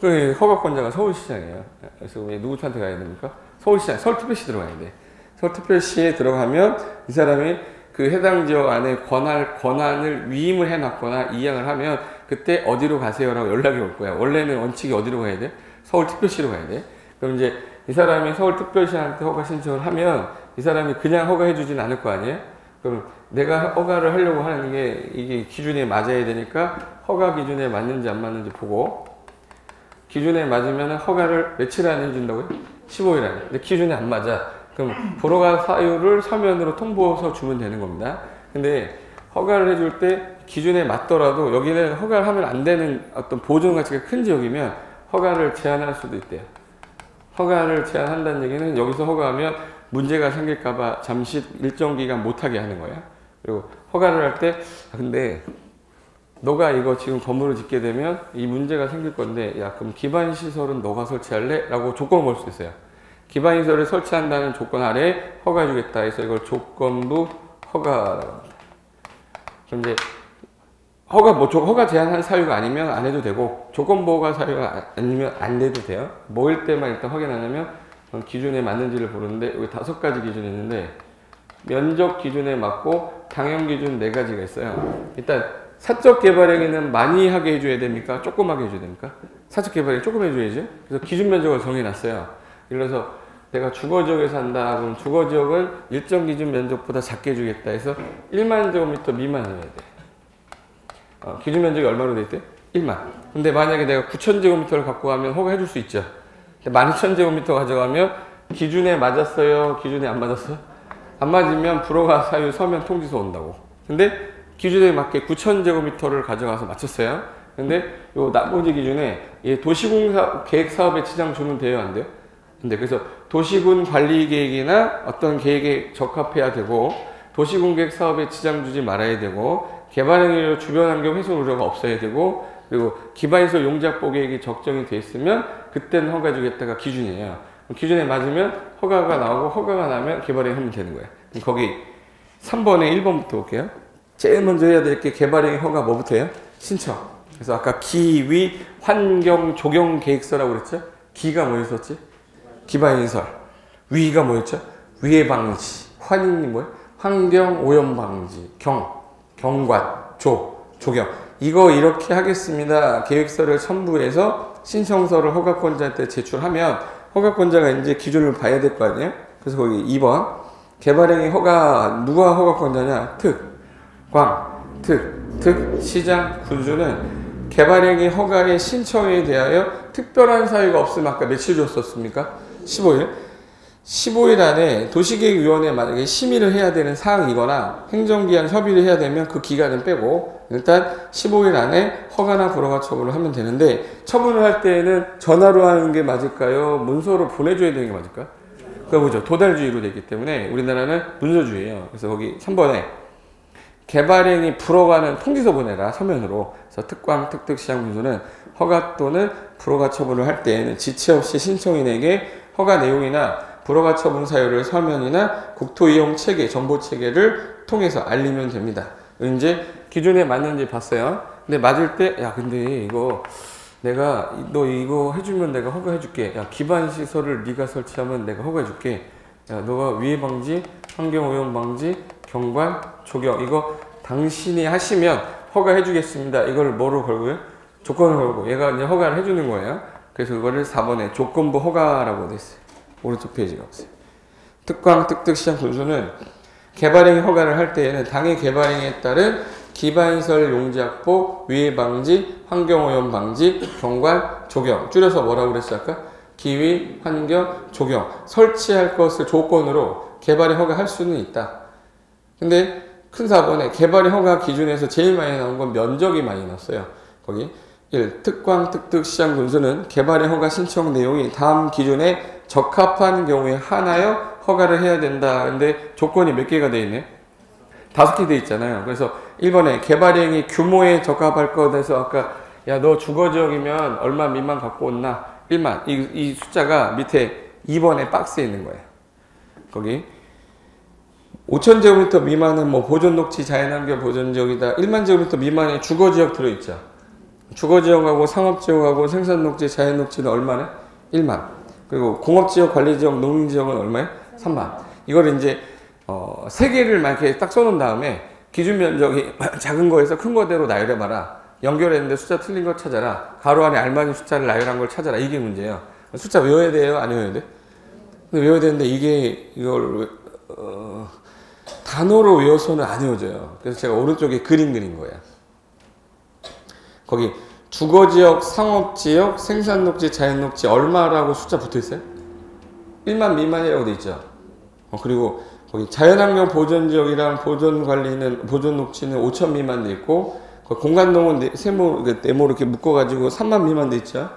그 허가권자가 서울시장이에요. 그래서 누구한테 가야 됩니까? 서울시장, 서울특별시 들어가야 돼. 서울특별시에 들어가면 이 사람이 그 해당 지역 안에 권한을 위임을 해놨거나 이양을 하면 그때 어디로 가세요라고 연락이 올 거야. 원래는 원칙이 어디로 가야 돼? 서울특별시로 가야 돼. 그럼 이제 이 사람이 서울특별시한테 허가 신청을 하면 이 사람이 그냥 허가해 주진 않을 거 아니에요? 그럼 내가 허가를 하려고 하는 게 이게 기준에 맞아야 되니까 허가 기준에 맞는지 안 맞는지 보고 기준에 맞으면 허가를 며칠 안에 해준다고요? 15일 안에. 근데 기준에 안 맞아. 그럼 불허가 사유를 서면으로 통보서 주면 되는 겁니다. 근데 허가를 해줄 때 기준에 맞더라도 여기는 허가를 하면 안 되는 어떤 보존 가치가 큰 지역이면 허가를 제한할 수도 있대요. 허가를 제한한다는 얘기는 여기서 허가하면 문제가 생길까봐 잠시 일정 기간 못하게 하는 거야. 그리고 허가를 할 때 근데 너가 이거 지금 건물을 짓게 되면 이 문제가 생길 건데 야 그럼 기반시설은 너가 설치할래? 라고 조건을 걸 수 있어요. 기반시설을 설치한다는 조건 아래 허가 주겠다 해서 이걸 조건부 허가라고 합니다. 그럼 이제 허가 제한한 사유가 아니면 안 해도 되고 조건부 허가 사유가 아니면 안 해도 돼요. 뭐일 때만 일단 확인하냐면 기준에 맞는지를 보는데 여기 5가지 기준이 있는데 면적 기준에 맞고 당형 기준 4가지가 있어요. 일단 사적 개발행위는 많이 하게 해줘야 됩니까? 조그맣게 해줘야 됩니까? 사적 개발행위 조금 해줘야죠. 그래서 기준 면적을 정해놨어요. 예를 들어서 내가 주거지역에 산다. 그럼 주거지역은 일정 기준 면적보다 작게 해주겠다 해서 1만 제곱미터 미만이어야 돼. 기준 면적이 얼마로 돼 있대? 1만. 근데 만약에 내가 9천 제곱미터를 갖고 가면 허가해 줄 수 있죠. 근데 12,000제곱미터 가져가면 기준에 맞았어요? 기준에 안 맞았어요? 안 맞으면 불허가 사유 서면 통지서 온다고. 근데 기준에 맞게 9,000제곱미터를 가져가서 맞췄어요. 근데 요 나머지 기준에 도시공사 계획사업에 지장 주면 돼요? 안 돼요? 근데 그래서 도시군 관리계획이나 어떤 계획에 적합해야 되고 도시군 계획사업에 지장 주지 말아야 되고 개발행위로 주변환경 훼손 우려가 없어야 되고 그리고 기반시설 용적보 계획이 적정이 돼 있으면 그때는 허가 주겠다가 기준이에요. 기준에 맞으면 허가가 나오고 허가가 나면 개발행위 하면 되는 거예요. 거기 3번에 1번부터 볼게요. 제일 먼저 해야 될 게 개발행위 허가 뭐부터 해요? 신청. 그래서 아까 기위 환경 조경 계획서라고 그랬죠? 기가 뭐였었지? 기반시설. 위가 뭐였죠? 위해 방지. 환이 뭐예요? 환경 오염 방지. 경관, 조경. 이거 이렇게 하겠습니다. 계획서를 첨부해서 신청서를 허가권자한테 제출하면 허가권자가 이제 기준을 봐야 될 거 아니에요? 그래서 거기 2번. 개발행위 허가, 누가 허가권자냐? 시장, 군수는 개발행위 허가의 신청에 대하여 특별한 사유가 없으면 아까 며칠 줬었습니까? 15일. 15일 안에 도시계획위원회에 만약에 심의를 해야 되는 사항이거나 행정기한 협의를 해야 되면 그 기간은 빼고 일단 15일 안에 허가나 불허가 처분을 하면 되는데 처분을 할 때에는 전화로 하는 게 맞을까요? 문서로 보내줘야 되는 게 맞을까요? 그거 보죠. 도달주의로 되기 때문에 우리나라는 문서주의예요. 그래서 거기 3번에 개발행위 불허가는 통지서 보내라 서면으로. 그래서 특광 특특시장군수는 허가 또는 불허가 처분을 할 때에는 지체 없이 신청인에게 허가 내용이나 불허가 처분 사유를 서면이나 국토이용 체계, 정보 체계를 통해서 알리면 됩니다. 이제 기준에 맞는지 봤어요. 근데 맞을 때, 야, 근데 이거 내가 너 이거 해주면 내가 허가해줄게. 야, 기반 시설을 네가 설치하면 내가 허가해줄게. 야, 너가 위해 방지, 환경 오염 방지, 경관, 조경 이거 당신이 하시면 허가해주겠습니다. 이걸 뭐로 걸고요? 조건을 걸고 얘가 이제 허가를 해주는 거예요. 그래서 그거를 4번에 조건부 허가라고 돼 있어요. 오른쪽 페이지가 없어요. 특광 특특시장 군수는 개발행위 허가를 할 때에는 당해 개발행위에 따른 기반시설 용지 확보, 위해 방지, 환경오염 방지, 경관, 조경 줄여서 뭐라고 그랬어 아까? 기위, 환경, 조경 설치할 것을 조건으로 개발에 허가할 수는 있다. 근데 큰 4번에 개발의 허가 기준에서 제일 많이 나온 건 면적이 많이 나왔어요. 거기 1. 특광 특특시장 군수는 개발의 허가 신청 내용이 다음 기준에 적합한 경우에 하나여 허가를 해야 된다. 근데 조건이 몇 개가 돼 있네? 5개 돼 있잖아요. 그래서 1번에 개발행위 규모에 적합할 것에서 아까 야 너 주거지역이면 얼마 미만 갖고 온나? 1만. 이 숫자가 밑에 2번에 박스에 있는 거예요. 거기 5,000제곱미터 미만은 뭐 보존녹지 자연환경 보존지역이다. 1만 제곱미터 미만의 주거지역 들어있죠. 주거지역하고 상업지역하고 생산녹지 자연녹지는 얼마네? 1만. 그리고 공업지역, 관리지역, 농림지역은 얼마에? 3만. 이걸 이제 세 개를 막 이렇게 딱 써놓은 다음에 기준 면적이 작은 거에서 큰 거대로 나열해봐라. 연결했는데 숫자 틀린 거 찾아라. 가로 안에 알맞은 숫자를 나열한 걸 찾아라. 이게 문제예요. 숫자 외워야 돼요? 안 외워야 돼? 근데 외워야 되는데 이걸 단어로 외워서는 안 외워져요. 그래서 제가 오른쪽에 그림 그린 거예요. 거기 주거지역, 상업지역, 생산녹지, 자연녹지 얼마라고 숫자 붙어있어요? 1만 미만이라고 돼 있죠. 그리고 거기 자연환경 보존지역이랑 보존녹지는 5천 미만 돼 있고, 공간농은 네모 이렇게 묶어가지고 3만 미만 돼 있죠.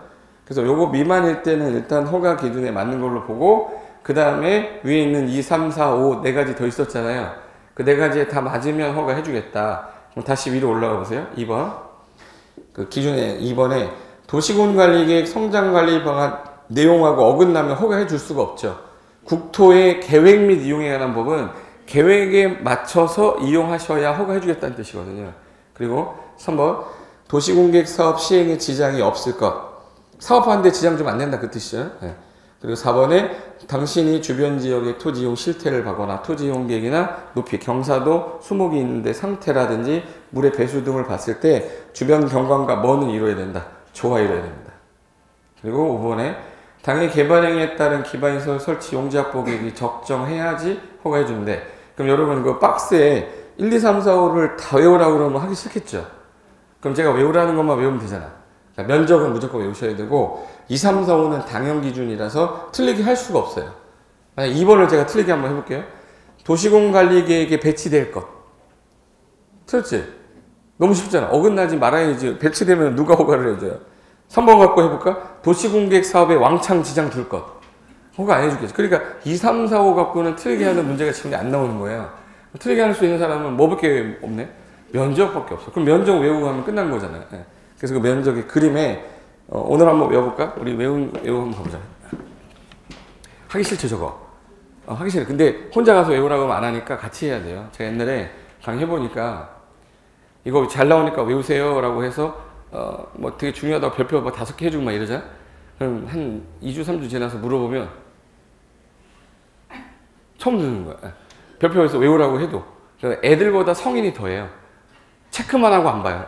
그래서 요거 미만일 때는 일단 허가 기준에 맞는 걸로 보고, 그 다음에 위에 있는 2, 3, 4, 5 네 가지 더 있었잖아요. 그 네 가지에 다 맞으면 허가 해주겠다. 그럼 다시 위로 올라가 보세요. 2번. 그 기준에 2번에 도시군관리계획 성장관리 방안 내용하고 어긋나면 허가해 줄 수가 없죠. 국토의 계획 및 이용에 관한 법은 계획에 맞춰서 이용하셔야 허가해 주겠다는 뜻이거든요. 그리고 3번 도시공계획 사업 시행에 지장이 없을 것. 사업하는데 지장 좀 안 낸다 그 뜻이죠. 네. 그리고 4번에 당신이 주변 지역의 토지 이용 실태를 봐거나 토지 이용 계획이나 높이, 경사도, 수목이 있는데 상태라든지 물의 배수 등을 봤을 때 주변 경관과 뭐는 이루어야 된다. 조화 이루어야 됩니다. 그리고 5번에 당해 개발행위에 따른 기반시설 설치 용지확보 계획이 적정해야지 허가해 주는데, 그럼 여러분 그 박스에 1, 2, 3, 4, 5를 다 외우라고 그러면 하기 싫겠죠. 그럼 제가 외우라는 것만 외우면 되잖아. 그러니까 면적은 무조건 외우셔야 되고 2, 3, 4, 5는 당연 기준이라서 틀리게 할 수가 없어요. 2번을 제가 틀리게 한번 해볼게요. 도시공관리계획에 배치될 것. 틀렸지? 너무 쉽잖아. 어긋나지 말아야지. 배치되면 누가 허가를 해줘요? 3번 갖고 해볼까? 도시공계획 사업에 왕창 지장 둘 것. 허가 안 해주겠지. 그러니까 2, 3, 4, 5 갖고는 틀리게 하는 문제가 지금 안 나오는 거예요. 틀리게 할 수 있는 사람은 뭐밖에 없네? 면적밖에 없어. 그럼 면적 외우고 하면 끝난 거잖아요. 네. 그래서 그 면적의 그림에 오늘 한번 외워볼까? 우리 외우고 한번 가보자. 하기 싫죠 저거? 하기 싫어. 근데 혼자 가서 외우라고 하면 안 하니까 같이 해야 돼요. 제가 옛날에 강의해보니까 이거 잘 나오니까 외우세요 라고 해서 뭐 되게 중요하다고 별표 뭐 5개 해주고 막 이러잖아. 그럼 한 2주 3주 지나서 물어보면 처음 듣는 거야. 별표에서 외우라고 해도 애들보다 성인이 더해요. 체크만 하고 안 봐요.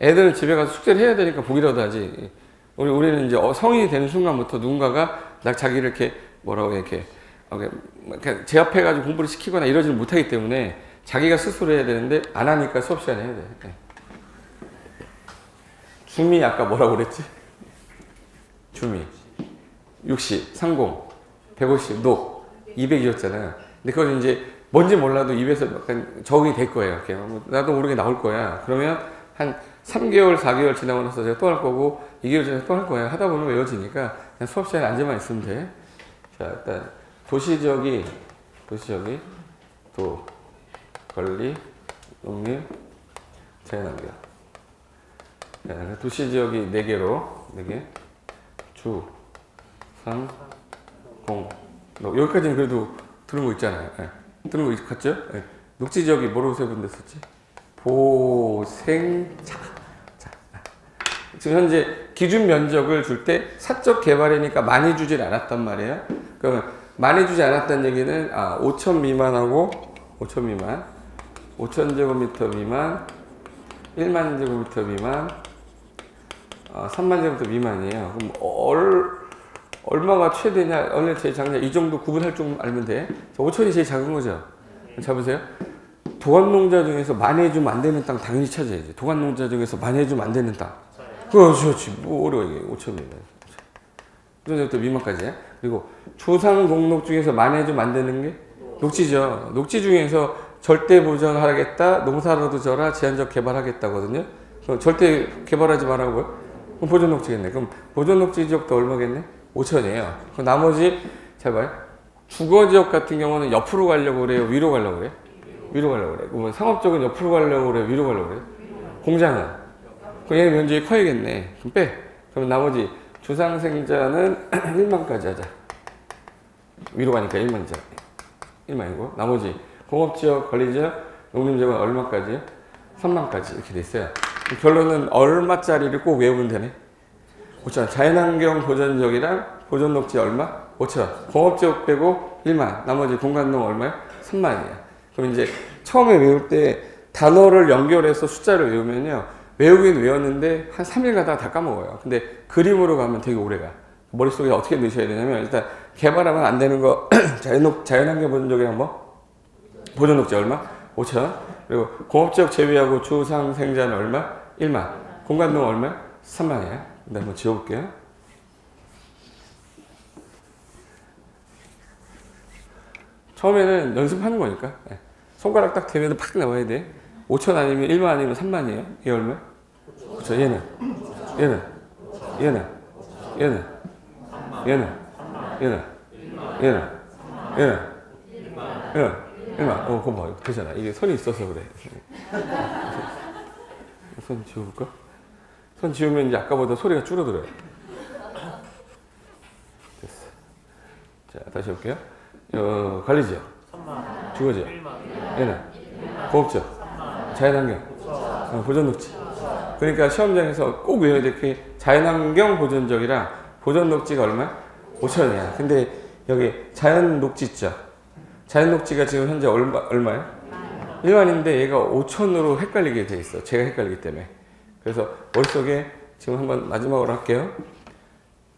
애들은 집에 가서 숙제를 해야 되니까 보기라도 하지. 우리는 이제 성인이 되는 순간부터 누군가가 자기를 이렇게 뭐라고 이렇게 제압해가지고 공부를 시키거나 이러지는 못하기 때문에 자기가 스스로 해야 되는데 안 하니까 수업 시간에 해야 돼. 주미 아까 뭐라고 그랬지? 주미 60, 30, 150, 녹 200이었잖아요. 근데 그건 이제 뭔지 몰라도 입에서 약간 적응이 될 거예요. 이렇게. 나도 모르게 나올 거야. 그러면 한 3개월, 4개월 지나고 나서 제가 또 할 거고 2개월 지나서 또 할 거야. 하다 보면 외워지니까 그냥 수업 시간에 앉아만 있으면 돼. 자, 일단 도시지역이 도, 관리, 농림, 자연환경. 도시지역이 4개로 4개 주, 상, 공, 녹. 여기까지는 그래도 들은 거 있잖아요. 들은 거 같죠? 녹지지역이 뭐라고 세분됐었지? 보생자. 지금 현재 기준 면적을 줄 때 사적 개발이니까 많이 주질 않았단 말이에요. 그러면 많이 주지 않았다는 얘기는 5천 미만하고 5천 미만, 5천 제곱미터 미만, 1만 제곱미터 미만, 3만 제곱미터 미만이에요. 그럼 얼마가 최대냐? 어느 제일 작냐? 이 정도 구분할 줄 알면 돼. 5천이 제일 작은 거죠. 잡으세요. 도관농자 중에서 많이 해주면 안 되는 땅 당연히 찾아야지. 도관농자 중에서 많이 해주면 안 되는 땅. 그렇지. 뭐 어려워 이게. 5천이면. 그전부터 미만까지. 그리고 조상공록 중에서 많이 해주면 안 되는 게 녹지죠. 녹지 중에서 절대 보존하겠다. 농사라도 져라. 제한적 개발하겠다거든요. 그럼 절대 개발하지 말라고요? 그럼 보존녹지겠네. 그럼 보존녹지 지역도 얼마겠네? 5천이에요. 그럼 나머지 잘 봐요. 주거지역 같은 경우는 옆으로 가려고 그래요? 위로 가려고 그래요? 위로 가려고 그래요. 그러면 상업적은 옆으로 가려고 그래요? 위로 가려고 그래요? 공장은? 그럼 얘는 면적이 커야겠네. 그럼 빼. 그럼 나머지 주상생자는 1만까지 하자. 위로 가니까 1만이죠. 1만이고 나머지 공업지역, 관리지역, 농림지역은 얼마까지요? 3만까지 이렇게 돼 있어요. 결론은 얼마짜리를 꼭 외우면 되네. 5천. 자연환경 보존지역이랑 보존녹지 얼마? 5천. 공업지역 빼고 1만. 나머지 공간농 얼마요? 3만이야. 그럼 이제 처음에 외울 때 단어를 연결해서 숫자를 외우면요. 외우긴 외웠는데 한 3일 가다가 다 까먹어요. 근데 그림으로 가면 되게 오래 가. 머릿속에 어떻게 넣으셔야 되냐면 일단 개발하면 안 되는 거 자연환경 보존적이랑 뭐? 보존녹지 얼마? 5,000원. 그리고 공업지역 제외하고 주상생자는 얼마? 1만. 공간농 얼마? 3만이야. 일단 한번 지워볼게요. 처음에는 연습하는 거니까. 손가락 딱 대면 팍 나와야 돼. 5천 아니면 1만 아니면 3만이에요. 얘 얼마? 그렇죠. 얘는. 얘는. 얘는. 얘는. 얘는. 얘는. 얘는. 얘는. 얘는. 1만. 그거 봐. 되잖아. 이게 선이 있어서 그래. 손 지워볼까? 손 지우면 이제 아까보다 소리가 줄어들어요. 됐어. 자, 다시 해볼게요. 관리지역. 주거지역. 얘는. 공업지역. 자연환경. 보존녹지. 그러니까 시험장에서 꼭 외워야 될 게 자연환경 보존적이랑 보존녹지가 얼마? 5,000원이야. 근데 여기 자연녹지 있죠? 자연녹지가 지금 현재 얼마야? 1만인데 얘가 5,000으로 헷갈리게 돼 있어. 제가 헷갈리기 때문에. 그래서 머릿속에 지금 한번 마지막으로 할게요.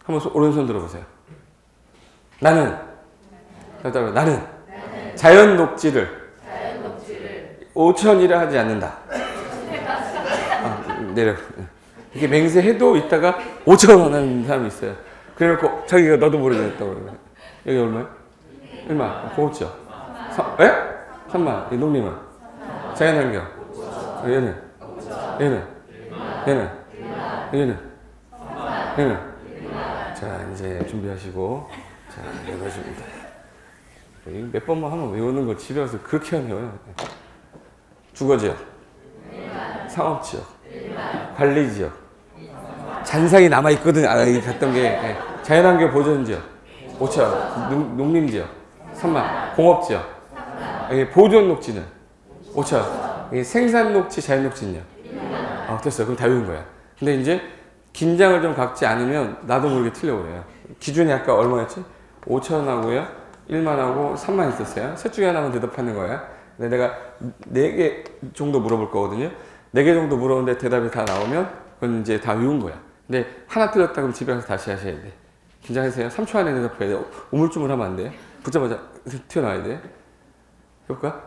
한번 오른손 들어보세요. 나는 자연녹지를 5,000이라 하지 않는다. 내려. 이게 맹세해도 있다가 5,000원 하는 사람이 있어요. 그래놓고 자기가 나도 모르게 했다고 그러고. 여기 얼마야? 1만. 고급지요. 3만. 이 농림은? 자연환경. 얘는. 자, 이제 준비하시고. 자, 이거십니다. 몇 번만 하면 외우는 거 집에 와서 그렇게 하네요. 주거지역, 상업지역, 관리지역, 잔상이 남아있거든. 갔던 게 자연환경 보존지역, 5,000원, 농림지역, 3만, 공업지역, 보존녹지는 5,000원, 생산녹지, 자연녹지는요? 됐어. 그럼 다 외운 거야. 근데 이제 긴장을 좀 갖지 않으면 나도 모르게 틀려버려요. 기준이 아까 얼마였지? 5,000원하고요, 1만하고 3만 있었어요. 셋 중에 하나만 대답하는 거야. 근데 내가 4개 정도 물어볼 거거든요. 4개 정도 물어보는데 대답이 다 나오면 그건 이제 다 외운 거야. 근데 하나 틀렸다 그러면 집에 가서 다시 하셔야 돼. 긴장하세요. 3초 안에 대답해야 돼. 우물쭈물하면 안 돼. 붙자마자 튀어나와야 돼. 해볼까?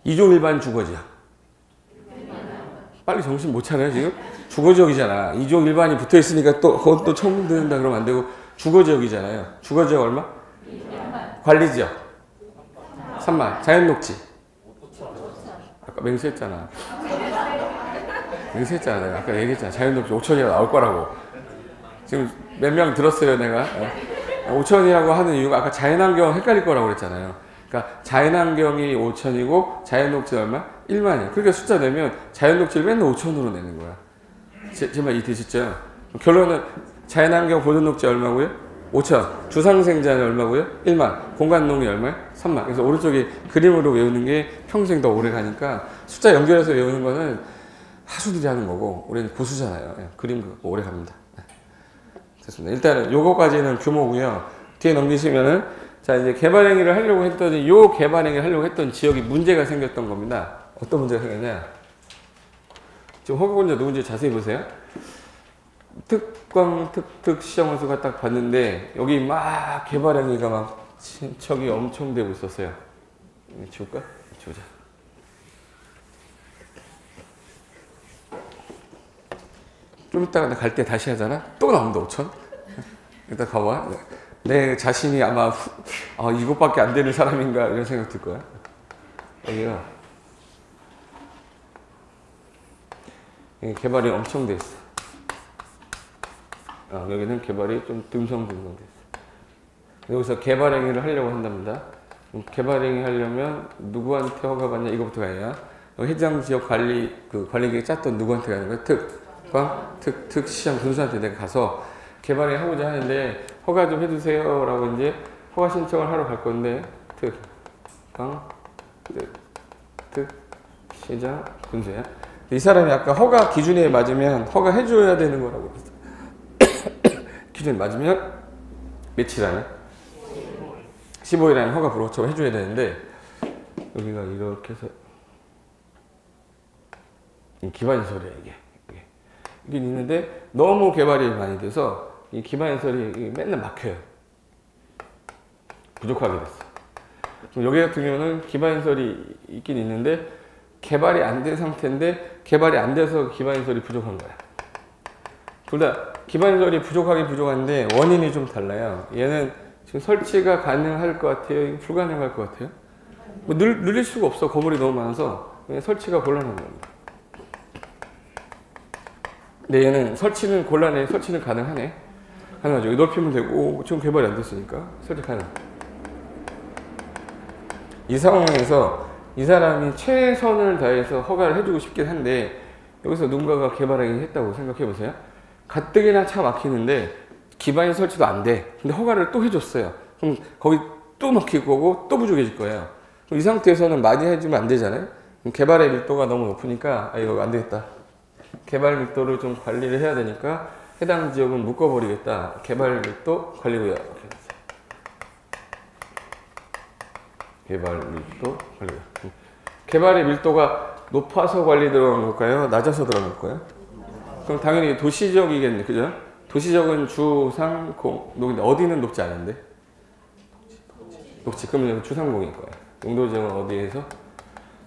2종 일반 주거지역. 빨리 정신 못 차려요 지금? 주거지역이잖아. 2종 일반이 붙어있으니까 그건 또 처음 듣는다 그러면 안 되고 주거지역이잖아요. 주거지역 얼마? 관리지역 3만. 자연녹지 아까 맹세했잖아. 내가 아까 얘기했잖아. 자연녹지 5,000이라 나올 거라고. 지금 몇 명 들었어요 내가? 5,000이라고 하는 이유가 아까 자연환경 헷갈릴 거라고 그랬잖아요. 그러니까 자연환경이 5,000이고 자연녹지 얼마? 1만이에요. 그러니까 숫자 내면 자연녹지를 맨날 5,000으로 내는 거야. 제 말 이해되시죠? 결론은 자연환경 보존녹지 얼마고요? 5,000. 주상생자는 얼마고요? 1만. 공간농이 얼마요? 3만. 그래서 오른쪽에 그림으로 외우는 게 평생 더 오래 가니까 숫자 연결해서 외우는 거는 하수들이 하는 거고 우리는 고수잖아요. 그림 갖고 오래 갑니다. 됐습니다. 일단은 요거까지는 규모고요. 뒤에 넘기시면은 자 이제 개발행위를 하려고 했더니 요 개발행위를 하려고 했던 지역이 문제가 생겼던 겁니다. 어떤 문제가 생겼냐? 지금 허가권자 누군지 자세히 보세요. 특특 시정원수가 딱 봤는데 여기 막 개발행위가 막 친척이 엄청 되고 있었어요. 지울까? 지우자. 좀 이따가 갈 때 다시 하잖아? 또 나온다 5,000? 일단 가봐. 내 자신이 아마 이것밖에 안 되는 사람인가 이런 생각 들 거야. 여기가 개발이 엄청 돼 있어. 여기는 개발이 좀 듬성듬성 돼 있어. 여기서 개발행위를 하려고 한답니다. 개발행위 하려면 누구한테 허가 받냐 이거부터 가야. 해당 지역 관리계획 짰던 누구한테 가는 거야? 특시장 군수한테 내가 가서 개발행위 하고자 하는데 허가 좀 해주세요 라고 이제 허가 신청을 하러 갈 건데 특시장 군수야. 이 사람이 아까 허가 기준에 맞으면 허가 해줘야 되는 거라고 그랬어. 기준에 맞으면 며칠 안에 15일 안에 허가 불허처분 해줘야 되는데 여기가 이렇게 해서 기반시설이에요 이게. 이게 있는데 너무 개발이 많이 돼서 이 기반시설이 맨날 막혀요. 부족하게 됐어. 여기 같은 경우는 기반시설이 있긴 있는데 개발이 안 된 상태인데 개발이 안 돼서 기반시설이 부족한 거야. 둘 다 기반시설이 부족한데 원인이 좀 달라요. 얘는 지금 설치가 가능할 것 같아요? 불가능할 것 같아요? 뭐 늘릴 수가 없어. 건물이 너무 많아서 그냥 설치가 곤란한 겁니다. 근데 얘는 설치는 곤란해. 설치는 가능하네. 가능하죠. 넓히면 되고 지금 개발이 안 됐으니까 설치 가능. 이 상황에서 이 사람이 최선을 다해서 허가를 해주고 싶긴 한데 여기서 누군가가 개발하긴 했다고 생각해 보세요. 가뜩이나 차 막히는데 기반이 설치도 안 돼. 근데 허가를 또 해줬어요. 그럼 거기 또 막힐 거고 또 부족해질 거예요. 그럼 이 상태에서는 많이 해주면 안 되잖아요. 그럼 개발의 밀도가 너무 높으니까 이거 안 되겠다. 개발 밀도를 좀 관리를 해야 되니까 해당 지역은 묶어버리겠다. 개발 밀도 관리구역. 개발 밀도 관리구역. 개발의 밀도가 높아서 관리 들어간 걸까요? 낮아서 들어간 걸까요? 그럼 당연히 도시적이겠네. 그죠? 도시적은 주, 상, 공, 녹인데 어디는 높지 않은데? 녹지. 그러면 주상공일 거예요. 용도지역은 어디에서?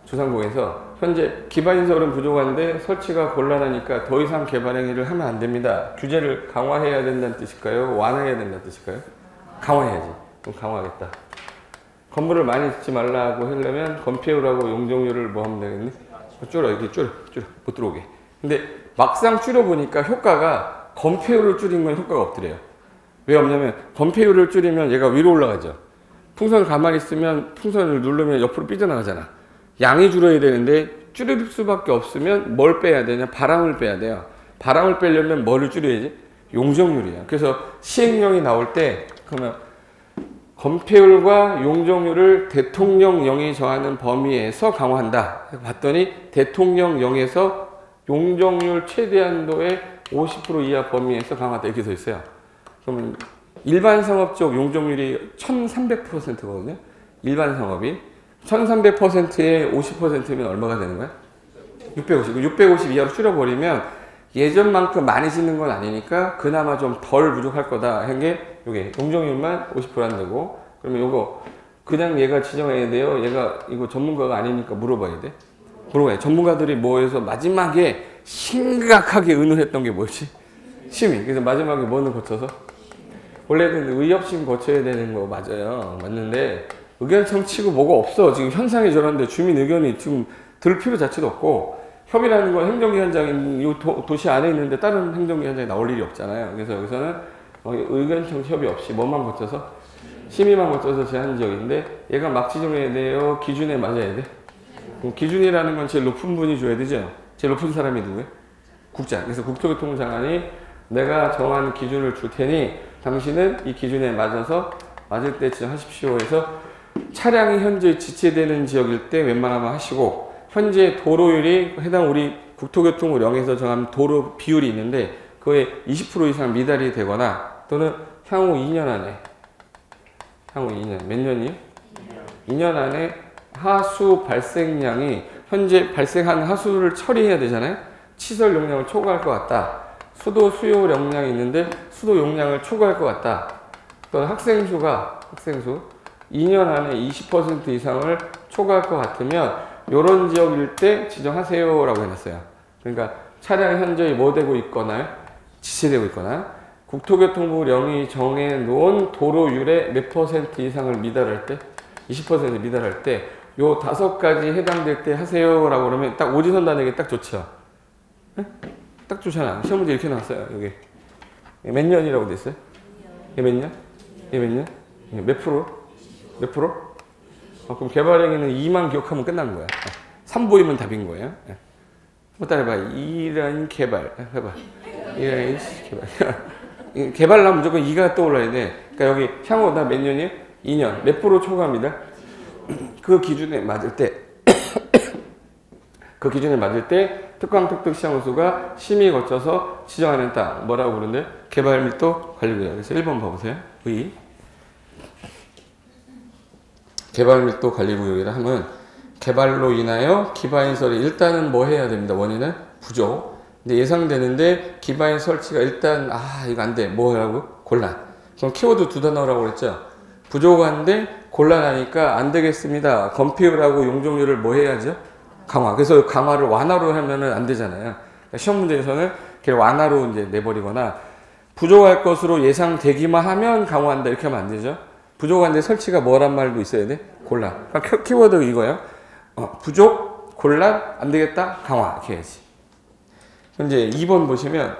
주상공에서 현재 기반시설은 부족한데 설치가 곤란하니까 더 이상 개발 행위를 하면 안 됩니다. 규제를 강화해야 된다는 뜻일까요? 완화해야 된다는 뜻일까요? 강화해야지. 그럼 강화하겠다. 건물을 많이 짓지 말라고 하려면 건폐율하고 용적률을 뭐 하면 되겠니? 줄여. 이렇게 줄여. 못 들어오게. 근데 막상 줄여보니까 효과가 건폐율을 줄인 건 효과가 없더래요. 왜 없냐면 건폐율을 줄이면 얘가 위로 올라가죠. 풍선을 가만히 있으면 풍선을 누르면 옆으로 삐져나가잖아. 양이 줄어야 되는데 줄일 수밖에 없으면 뭘 빼야 되냐? 바람을 빼야 돼요. 바람을 빼려면 뭐를 줄여야지? 용적률이야. 그래서 시행령이 나올 때 그러면 건폐율과 용적률을 대통령령이 정하는 범위에서 강화한다. 봤더니 대통령령에서 용적률 최대한도의 50% 이하 범위에서 강화한다. 이렇게 써 있어요. 그러면 일반 상업적 용적률이 1300%거든요. 일반 상업이. 1300%에 50%면 얼마가 되는 거야? 650. 650 이하로 줄여버리면 예전만큼 많이 짓는 건 아니니까 그나마 좀 덜 부족할 거다 한 게 요게 용적률만 50%안 되고 그러면 요거 그냥 얘가 지정해야 돼요. 얘가 이거 전문가가 아니니까 물어봐야 돼. 물어봐야 돼. 전문가들이 뭐해서 마지막에 심각하게 의논했던 게 뭐지? 심의. 그래서 마지막에 뭐는 거쳐서? 원래는 의협심 거쳐야 되는 거 맞아요. 맞는데 의견청 치고 뭐가 없어. 지금 현상이 저런데 주민 의견이 지금 들 필요 자체도 없고 협의라는 건 행정기관장이 이 도시 안에 있는데 다른 행정기관장이 나올 일이 없잖아요. 그래서 여기서는 의견청 협의 없이 뭐만 거쳐서 심의만 거쳐서 제한 지역인데 얘가 막 지정해야 돼요. 기준에 맞아야 돼. 그럼 기준이라는 건 제일 높은 분이 줘야 되죠. 제일 높은 사람이 누구예요? 국장. 그래서 국토교통부 장관이 내가 정한 기준을 줄 테니 당신은 이 기준에 맞아서 맞을 때 지정하십시오 해서 차량이 현재 지체되는 지역일 때 웬만하면 하시고 현재 도로율이 해당 우리 국토교통부 령에서 정한 도로 비율이 있는데 그거에 20% 이상 미달이 되거나 또는 향후 2년 안에 향후 2년 몇 년이요? 2년 안에 하수 발생량이 현재 발생한 하수를 처리해야 되잖아요. 시설 용량을 초과할 것 같다. 수도 수요 용량이 있는데 수도 용량을 초과할 것 같다. 또는 학생수 2년 안에 20% 이상을 초과할 것 같으면 이런 지역일 때 지정하세요 라고 해놨어요. 그러니까 차량이 현재 뭐 되고 있거나 지체되고 있거나 국토교통부령이 정해놓은 도로율의 몇 % 이상을 미달할 때 20% 미달할 때 요 5가지 해당될 때 하세요 라고 그러면 딱 오지선 단에게 딱 좋죠. 네? 딱 좋잖아. 시험 문제 이렇게 나왔어요. 여기 몇 년이라고 돼 있어요? 얘 몇 년? 얘 몇 년? 몇 프로? 몇 프로? 그럼 개발행위는 2만 기억하면 끝나는 거야. 3보이면 답인 거예요. 뭐 따라해봐. 이라인 개발. 해봐. 이라인 개발. 개발하면 무조건 2가 떠올라야 돼. 그러니까 여기 향후 나 몇 년이에요? 2년. 몇 프로 초과합니다. 그 기준에 맞을 때 그 기준에 맞을 때 특광특특시장호수가 심의 거쳐서 지정하는 땅 뭐라고 부르는데 개발밀도 관리구역. 그래서 1번 봐보세요. 의 개발밀도 관리구역이라 하면 개발로 인하여 기반시설이 일단은 뭐 해야 됩니다. 원인은 부족. 근데 예상되는데 기반시설 설치가 일단 이거 안 돼. 뭐 하라고? 곤란. 그럼 키워드 두 단어라고 그랬죠. 부족한데 곤란하니까 안 되겠습니다. 건피율하고 용적률을 뭐 해야죠? 강화. 그래서 강화를 완화로 하면은 안 되잖아요. 그러니까 시험 문제에서는 걔를 완화로 이제 내버리거나 부족할 것으로 예상되기만 하면 강화한다. 이렇게 하면 안 되죠. 부족한데 설치가 뭐란 말도 있어야 돼? 곤란. 그러니까 키워드 이거예요. 부족, 곤란, 안 되겠다, 강화. 이렇게 해야지. 이제 2번 보시면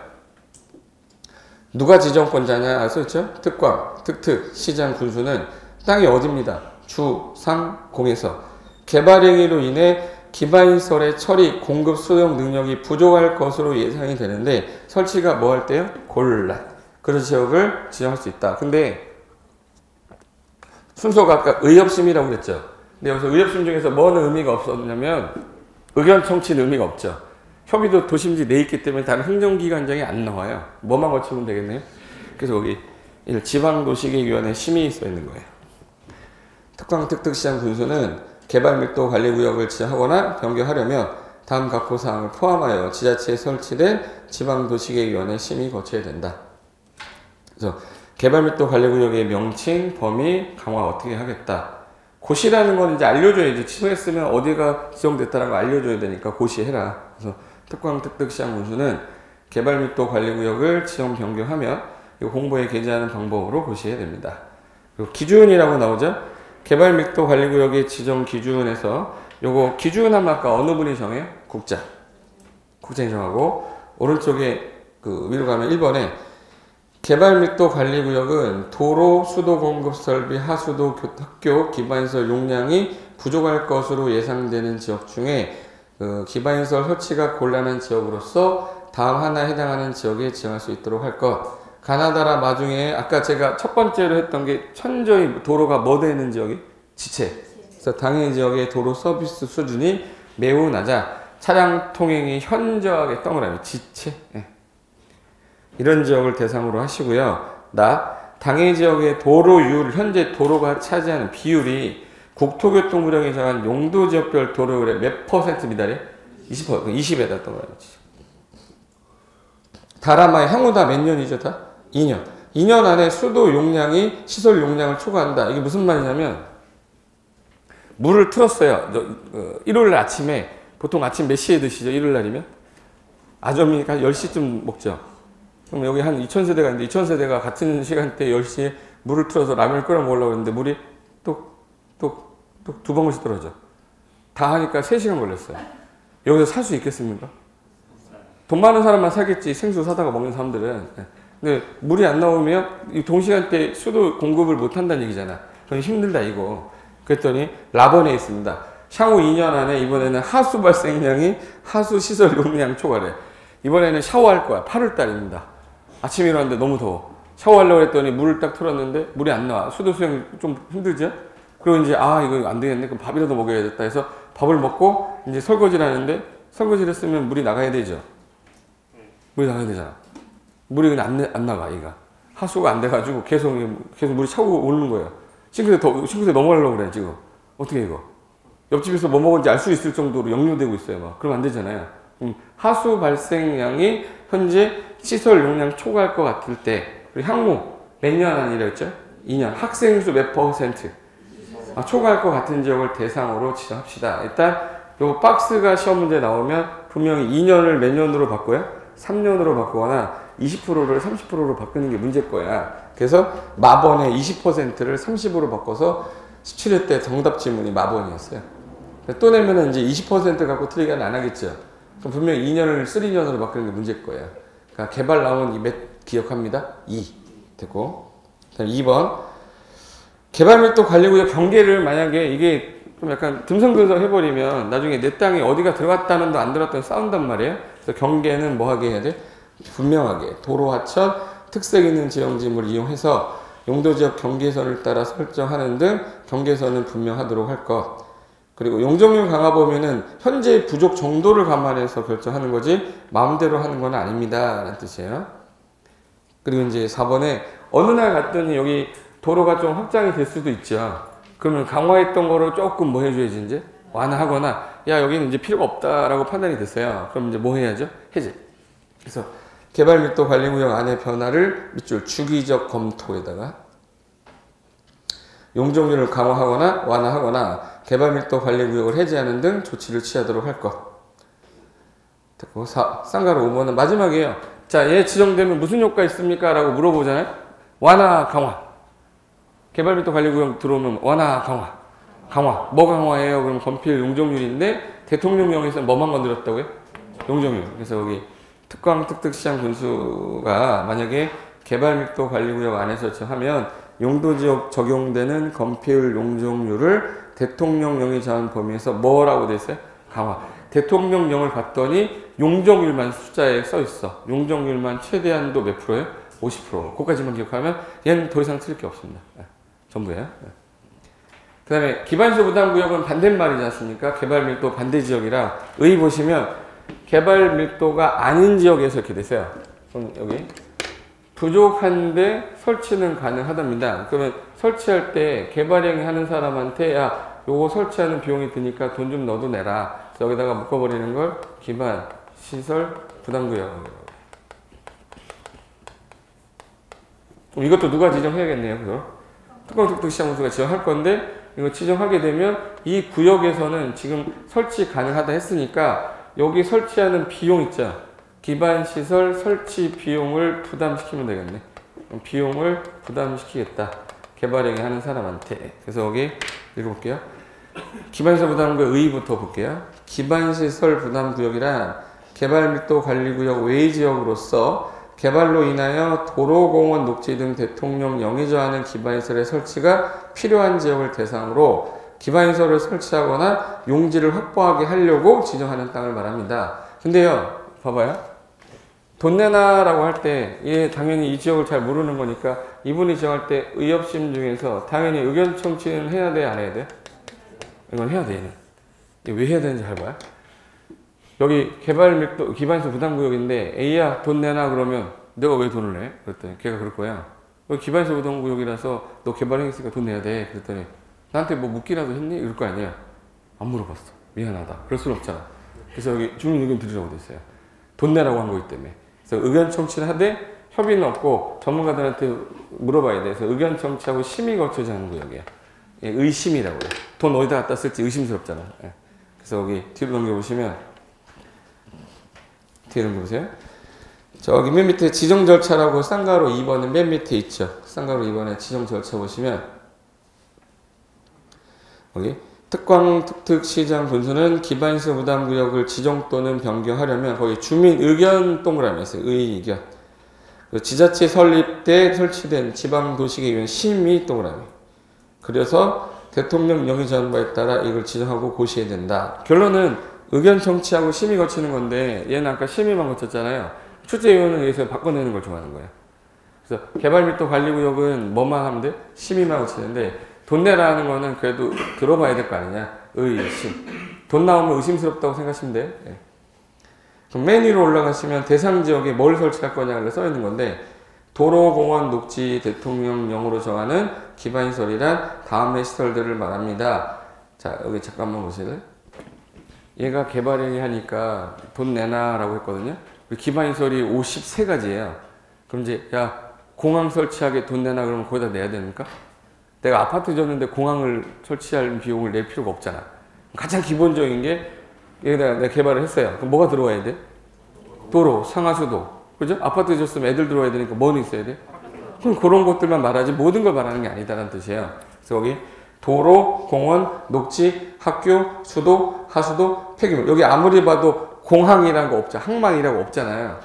누가 지정권자냐 써있죠? 특광, 특특, 시장, 군수는 땅이 어디입니다. 주, 상, 공에서 개발행위로 인해 기반시설의 처리, 공급, 수용 능력이 부족할 것으로 예상이 되는데 설치가 뭐 할 때요? 곤란. 그런 지역을 지정할 수 있다. 근데 순서가 아까 의협심이라고 그랬죠. 근데 여기서 의협심 중에서 뭐는 의미가 없었냐면 의견 청취는 의미가 없죠. 협의도 도심지 내 있기 때문에 다른 행정기관장이 안 나와요. 뭐만 거치면 되겠네요. 그래서 여기 지방도시계획위원회 심의 써 있는 거예요. 특광, 특특, 시장, 군수는 개발밀도 관리구역을 지정하거나 변경하려면 다음 각호사항을 포함하여 지자체에 설치된 지방도시계획위원회 심의 거쳐야 된다. 그래서 개발밀도 관리구역의 명칭, 범위, 강화 어떻게 하겠다. 고시라는 건 이제 알려줘야지. 지정했으면 어디가 지정됐다는 거 알려줘야 되니까 고시해라. 그래서 특광, 특특, 시장, 군수는 개발밀도 관리구역을 지정 변경하면 공보에 게재하는 방법으로 고시해야 됩니다. 그리고 기준이라고 나오죠. 개발밀도 관리구역의 지정 기준에서 요거 기준하면 아까 어느 분이 정해요? 국장. 국장이 정하고 오른쪽에 위로 가면 1번에 개발밀도 관리구역은 도로, 수도 공급 설비, 하수도, 학교, 기반시설 용량이 부족할 것으로 예상되는 지역 중에 기반시설 설치가 곤란한 지역으로서 다음 하나에 해당하는 지역에 지정할 수 있도록 할 것. 가나다라 마중에 아까 제가 첫 번째로 했던 게 천저히 도로가 뭐 되는 지역이? 지체. 그래서 당해 지역의 도로 서비스 수준이 매우 낮아 차량 통행이 현저하게 동그라미 지체. 이런 지역을 대상으로 하시고요. 당해 지역의 도로율, 현재 도로가 차지하는 비율이 국토교통부령이 정한 용도지역별 도로율의 몇 퍼센트 미달이에요? 20%, 20에다 동그라미지. 다라마의 향후다 몇 년이죠, 다? 2년. 2년 안에 수도 용량이 시설 용량을 초과한다. 이게 무슨 말이냐면 물을 틀었어요. 일요일 아침에 보통 아침 몇 시에 드시죠? 일요일 날이면? 아점이니까 10시쯤 먹죠. 그럼 여기 한 2000세대가 있는데 2000세대가 같은 시간대 10시에 물을 틀어서 라면을 끓여 먹으려고 했는데 물이 또 두 번씩 떨어져. 다 하니까 3시간 걸렸어요. 여기서 살 수 있겠습니까? 돈 많은 사람만 사겠지. 생수 사다가 먹는 사람들은. 근데 물이 안 나오면 이 동시간대 수도 공급을 못 한다는 얘기잖아. 그럼 힘들다 이거. 그랬더니 라번에 있습니다. 향후 2년 안에 이번에는 하수 발생량이 하수 시설 용량 초과래. 이번에는 샤워할 거야. 8월 달입니다. 아침에 일어났는데 너무 더워. 샤워하려고 했더니 물을 딱 틀었는데 물이 안 나와. 수도 수영 좀 힘들죠? 그리고 이제 이거 안 되겠네. 그럼 밥이라도 먹어야겠다 해서 밥을 먹고 이제 설거지를 하는데 설거지를 했으면 물이 나가야 되죠. 물이 나가야 되잖아. 물이 그냥 안 나가, 얘가. 하수가 안 돼가지고 계속 물이 차고 오는 거예요. 싱크대 넘어가려고 그래, 지금. 어떻게 이거? 옆집에서 뭐 먹은지 알 수 있을 정도로 역류되고 있어요, 막. 그러면 안 되잖아요. 하수 발생량이 현재 시설 용량 초과할 것 같을 때, 그리고 향후 몇 년 아니라 했죠? 2년. 학생 수 몇 퍼센트? 초과할 것 같은 지역을 대상으로 지정합시다. 일단, 요 박스가 시험 문제 나오면 분명히 2년을 몇 년으로 바꿔요? 3년으로 바꾸거나 20%를 30%로 바꾸는 게 문제일 거야. 그래서 마번의 20%를 30으로 바꿔서 17회 때 정답 지문이 마번이었어요. 또 내면은 이제 20% 갖고 틀리기는 안 하겠죠. 그럼 분명히 2년을 3년으로 바꾸는 게 문제일 거예요. 그러니까 개발 나온 이 몇 기억합니다. 2 됐고. 그다음 2번 개발밀도 관리구역 경계를 만약에 이게 좀 약간 듬성듬성 해버리면 나중에 내 땅에 어디가 들어갔다는 도 안 들어갔다는 싸운단 말이에요. 그래서 경계는 뭐 하게 해야 돼? 분명하게 도로 하천 특색 있는 지형지물을 이용해서 용도지역 경계선을 따라 설정하는 등 경계선은 분명하도록 할 것. 그리고 용적률 강화 범위는 현재 부족 정도를 감안해서 결정하는 거지 마음대로 하는 건 아닙니다 라는 뜻이에요. 그리고 이제 4번에 어느 날 갔더니 여기 도로가 좀 확장이 될 수도 있죠. 그러면 강화했던 거로 조금 뭐 해줘야지 이제 완화하거나 야 여기는 이제 필요가 없다라고 판단이 됐어요. 그럼 이제 뭐 해야죠? 해제. 그래서 개발밀도 관리구역 안의 변화를 밑줄 주기적 검토에다가 용적률을 강화하거나 완화하거나 개발밀도 관리구역을 해제하는 등 조치를 취하도록 할 것. 됐고, 쌍가루 5번은 마지막이에요. 자, 얘 지정되면 무슨 효과 있습니까? 라고 물어보잖아요. 완화, 강화. 개발밀도 관리구역 들어오면 완화, 강화. 강화. 뭐 강화예요? 그럼 건필 용적률인데 대통령령에서 뭐만 건드렸다고요? 용적률. 그래서 여기 특광 특특시장 군수가 만약에 개발밀도 관리구역 안에서 하면 용도지역 적용되는 건폐율 용적률을 대통령령이 정한 범위에서 뭐라고 돼 있어요? 강화. 대통령령을 봤더니 용적률만 숫자에 써 있어. 용적률만 최대한도 몇 프로예요? 50%. 그거까지만 기억하면 얘는 더 이상 틀릴 게 없습니다. 전부예요. 그 다음에 기반시설 부담구역은 반대말이지 않습니까? 개발밀도 반대지역이라 의 보시면 개발밀도가 아닌 지역에서 이렇게 되세요. 그럼 여기 부족한데 설치는 가능하답니다. 그러면 설치할 때 개발행위 하는 사람한테 야 요거 설치하는 비용이 드니까 돈 좀 너도 내라. 그래서 여기다가 묶어버리는 걸 기반시설 부담구역. 이것도 누가 지정해야겠네요. 그죠? 특광특특시장군수가 지정할 건데 이거 지정하게 되면 이 구역에서는 지금 설치 가능하다 했으니까 여기 설치하는 비용 있죠. 기반시설 설치 비용을 부담시키면 되겠네. 비용을 부담시키겠다. 개발행위 하는 사람한테. 그래서 여기 읽어볼게요. 기반시설 부담구역 의의부터 볼게요. 기반시설 부담구역이란 개발밀도 관리구역 외의 지역으로서 개발로 인하여 도로, 공원, 녹지 등 대통령 영의저하는 기반시설의 설치가 필요한 지역을 대상으로 기반시설을 설치하거나 용지를 확보하게 하려고 지정하는 땅을 말합니다. 근데요, 봐봐요. 돈 내놔라고 할 때, 얘 당연히 이 지역을 잘 모르는 거니까 이분이 지정할 때 의협심 중에서 당연히 의견 청취는 해야 돼, 안 해야 돼? 이건 해야 돼, 얘는. 왜 해야 되는지 잘 봐요. 여기 개발밀도, 기반시설 부담구역인데 A야 돈 내놔 그러면 내가 왜 돈을 내? 그랬더니 걔가 그럴 거야. 여기 기반시설 부담구역이라서 너 개발행했으니까 돈 내야 돼. 그랬더니 나한테 뭐 묻기라도 했니? 이럴 거 아니야. 안 물어봤어. 미안하다. 그럴 수는 없잖아. 그래서 여기 주민 의견 들으라고 돼 있어요. 돈 내라고 한 거기 때문에. 그래서 의견 청취를 하되 협의는 없고 전문가들한테 물어봐야 돼. 그래서 의견 청취하고 심의 거쳐져 하는 구역이야. 예, 의심이라고 해요. 돈 어디다 갖다 쓸지 의심스럽잖아. 예. 그래서 여기 뒤로 넘겨보시면 뒤로 넘겨보세요. 저기 맨 밑에 지정 절차라고 쌍가로 2번은 맨 밑에 있죠. 쌍가로 2번에 지정 절차 보시면 여기 특광특특시장 군수는 기반시설 부담구역을 지정 또는 변경하려면 거기 주민 의견 동그라미 있어요. 의견. 지자체 설립 때 설치된 지방도시계획 심의 동그라미. 그래서 대통령 영의 제한 바에 따라 이걸 지정하고 고시해야 된다. 결론은 의견 청취하고 심의 거치는 건데 얘는 아까 심의만 거쳤잖아요. 출제위원은 여기서 바꿔내는 걸 좋아하는 거예요. 그래서 개발밀도 관리구역은 뭐만 하면 돼? 심의만 거치는데 돈 내라는 거는 그래도 들어봐야 될 거 아니냐? 의심. 돈 나오면 의심스럽다고 생각하시면 돼요. 예. 그럼 맨 위로 올라가시면 대상 지역에 뭘 설치할 거냐를 써 있는 건데 도로, 공원, 녹지, 대통령령으로 정하는 기반시설이란 다음의 시설들을 말합니다. 자, 여기 잠깐만 보실래요? 얘가 개발행위 하니까 돈 내놔라고 했거든요. 기반시설이 53가지예요. 그럼 이제 야 공항 설치하게 돈 내놔 그러면 거기다 내야 됩니까? 내가 아파트 줬는데 공항을 설치할 비용을 낼 필요가 없잖아. 가장 기본적인 게 여기다가 내가 개발을 했어요. 그럼 뭐가 들어와야 돼? 도로, 상하수도. 그죠? 아파트 줬으면 애들 들어와야 되니까 뭐는 있어야 돼? 그럼 그런 것들만 말하지 모든 걸 말하는 게 아니다라는 뜻이에요. 그래서 여기 도로, 공원, 녹지, 학교, 수도, 하수도, 폐기물. 여기 아무리 봐도 공항이라는 거 없죠. 항만이라고 없잖아요.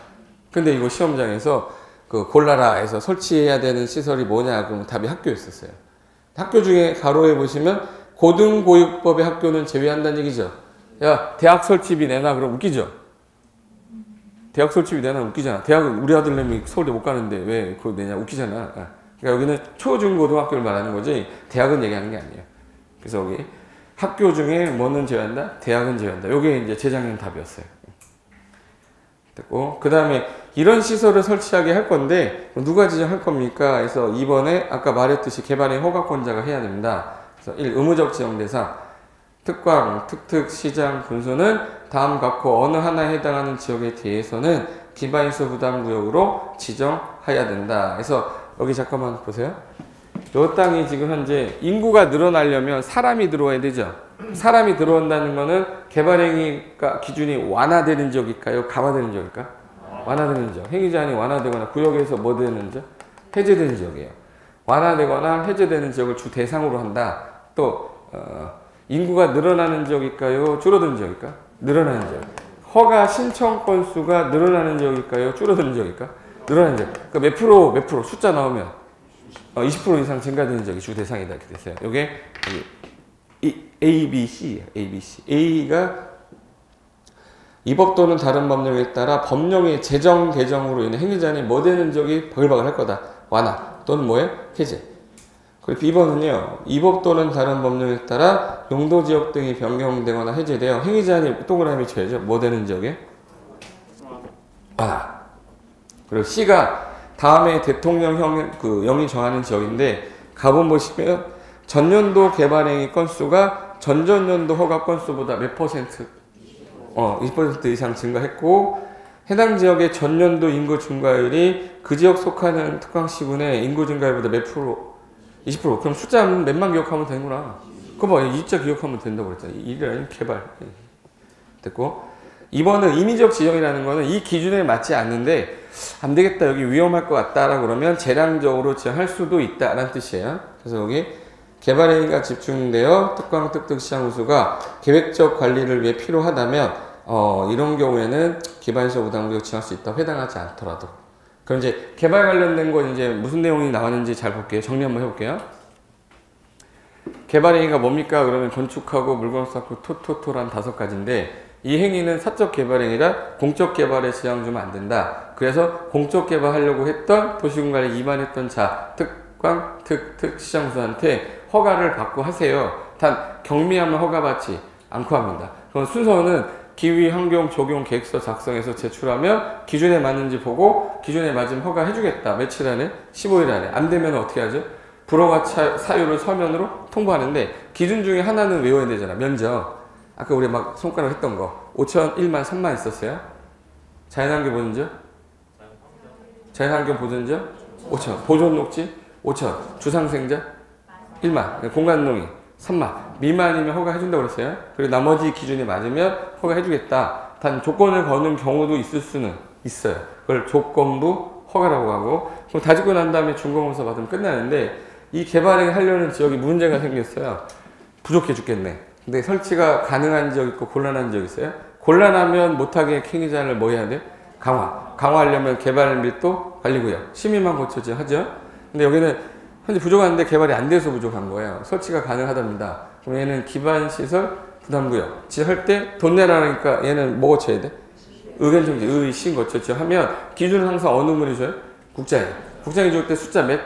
근데 이거 시험장에서 그 골라라 해서 설치해야 되는 시설이 뭐냐 그러면 답이 학교였었어요. 학교 중에 가로에 보시면 고등교육법의 학교는 제외한다는 얘기죠. 야 대학 설치비 내놔 그럼 웃기죠. 대학 설치비 내놔 웃기잖아. 대학은 우리 아들내미 서울대 못 가는데 왜 그거 내냐 웃기잖아. 그러니까 여기는 초중고등학교를 말하는 거지 대학은 얘기하는 게 아니에요. 그래서 여기 학교 중에 뭐는 제외한다? 대학은 제외한다. 요게 이제 재작년 답이었어요. 됐고 그 다음에 이런 시설을 설치하게 할 건데 누가 지정할 겁니까? 그래서 이번에 아까 말했듯이 개발의 허가권자가 해야 됩니다. 그래서 1. 의무적 지정 대상 특광, 특특, 시장, 군소는 다음 각호 어느 하나에 해당하는 지역에 대해서는 기반시설 부담구역으로 지정해야 된다. 그래서 여기 잠깐만 보세요. 이 땅이 지금 현재 인구가 늘어나려면 사람이 들어와야 되죠. 사람이 들어온다는 거는 개발행위가 기준이 완화되는 지역일까요? 강화되는 지역일까? 완화되는 지역. 행위 제한이 완화되거나 구역에서 뭐 되는 지역? 해제되는 지역이에요. 완화되거나 해제되는 지역을 주 대상으로 한다. 또 인구가 늘어나는 지역일까요? 줄어드는 지역일까? 늘어나는 지역. 허가 신청 건수가 늘어나는 지역일까요? 줄어드는 지역일까? 늘어나는 지역. 그러니까 몇 프로 숫자 나오면 20% 이상 증가되는 지역이 주 대상이다 이렇게 됐어요. 이게 A, B, C예요. A, B, C. A가 이 법 또는 다른 법령에 따라 법령의 제정 개정으로 인해 행위 제한이 뭐 되는 지역이 바글바글 할 거다. 완화 또는 뭐예요? 해제. 그리고 B번은요. 이 법 또는 다른 법령에 따라 용도 지역 등이 변경되거나 해제되어 행위 제한이 동그라미 쳐야죠. 뭐 되는 지역에? 완화. 그리고 C가 다음에 대통령형 영이 정하는 지역인데 가본 보시면 전년도 개발행위 건수가 전전년도 허가 건수보다 몇 %? 20% 이상 증가했고 해당 지역의 전년도 인구 증가율이 그 지역 속하는 특강시군의 인구 증가율보다 몇 프로? 20%. 그럼 숫자 몇만 기억하면 되는구나. 그거 봐. 이자 기억하면 된다고 그랬잖아. 이라는 개발. 됐고. 2번은 임의적 지정이라는 거는 이 기준에 맞지 않는데 안 되겠다. 여기 위험할 것 같다라고 그러면 재량적으로 지정할 수도 있다라는 뜻이에요. 그래서 여기 개발행위가 집중되어 특광, 특특, 시장 우수가 계획적 관리를 위해 필요하다면 이런 경우에는 기반시설 부담구역 지정할 수 있다. 해당하지 않더라도. 그럼 이제 개발 관련된 거 이제 무슨 내용이 나왔는지 잘 볼게요. 정리 한번 해볼게요. 개발행위가 뭡니까? 그러면 건축하고 물건 쌓고 토토토란 5가지인데 이 행위는 사적 개발행위라 공적 개발에 지장 주면 안 된다. 그래서 공적 개발하려고 했던 도시군관에 입안했던 자, 특광, 특특, 시장수한테 허가를 받고 하세요. 단 경미하면 허가받지 않고 합니다. 그럼 순서는 기위, 환경, 적용 계획서 작성해서 제출하면 기준에 맞는지 보고 기준에 맞으면 허가해주겠다. 며칠 안에? 15일 안에. 안 되면 어떻게 하죠? 불허가 사유를 서면으로 통보하는데 기준 중에 하나는 외워야 되잖아. 면적. 아까 우리 막 손가락 했던 거 5천, 1만, 3만 있었어요? 자연환경 보존적? 자연환경 보존적? 5천. 보존녹지? 5천. 주상생자? 1만. 공간농이 3만. 미만이면 허가해준다고 그랬어요. 그리고 나머지 기준이 맞으면 허가해주겠다. 단 조건을 거는 경우도 있을 수는 있어요. 그걸 조건부 허가라고 하고 그럼 다 짓고 난 다음에 준공검사 받으면 끝나는데 이 개발을 하려는 지역이 문제가 생겼어요. 부족해 죽겠네. 근데 설치가 가능한 지역 있고 곤란한 지역 있어요. 곤란하면 못하게 행위 제한을 뭐 해야 돼? 강화. 강화하려면 개발 밀도 관리구역. 심의만 거쳐지 하죠. 근데 여기는 현재 부족한데 개발이 안 돼서 부족한 거예요. 설치가 가능하답니다. 그럼 얘는 기반시설 부담구역. 지할 때 돈 내라니까 얘는 뭐 거쳐야 돼? 의견정지, 의, 신 거쳤죠. 하면 기준은 항상 어느 문이 줘요? 국장이. 국장이 줄 때 숫자 몇?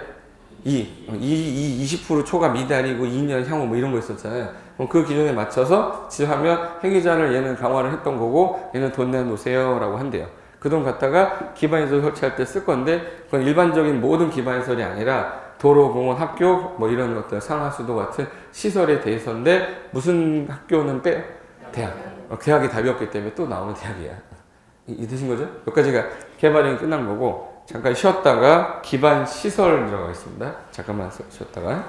20% 초과 미달이고 2년 향후 뭐 이런 거 있었잖아요. 그럼 그 기준에 맞춰서 지하면 행위자를 얘는 강화를 했던 거고 얘는 돈 내놓으세요 라고 한대요. 그 돈 갖다가 기반시설 설치할 때 쓸 건데 그건 일반적인 모든 기반시설이 아니라 도로, 공원, 학교 뭐 이런 것들 상하수도 같은 시설에 대해서인데 무슨 학교는 빼요? 대학. 대학이 답이 없기 때문에 또 나오는 대학이야. 이해되신 거죠? 여기까지가 개발이 끝난 거고 잠깐 쉬었다가 기반 시설 들어가겠습니다. 잠깐만 쉬었다가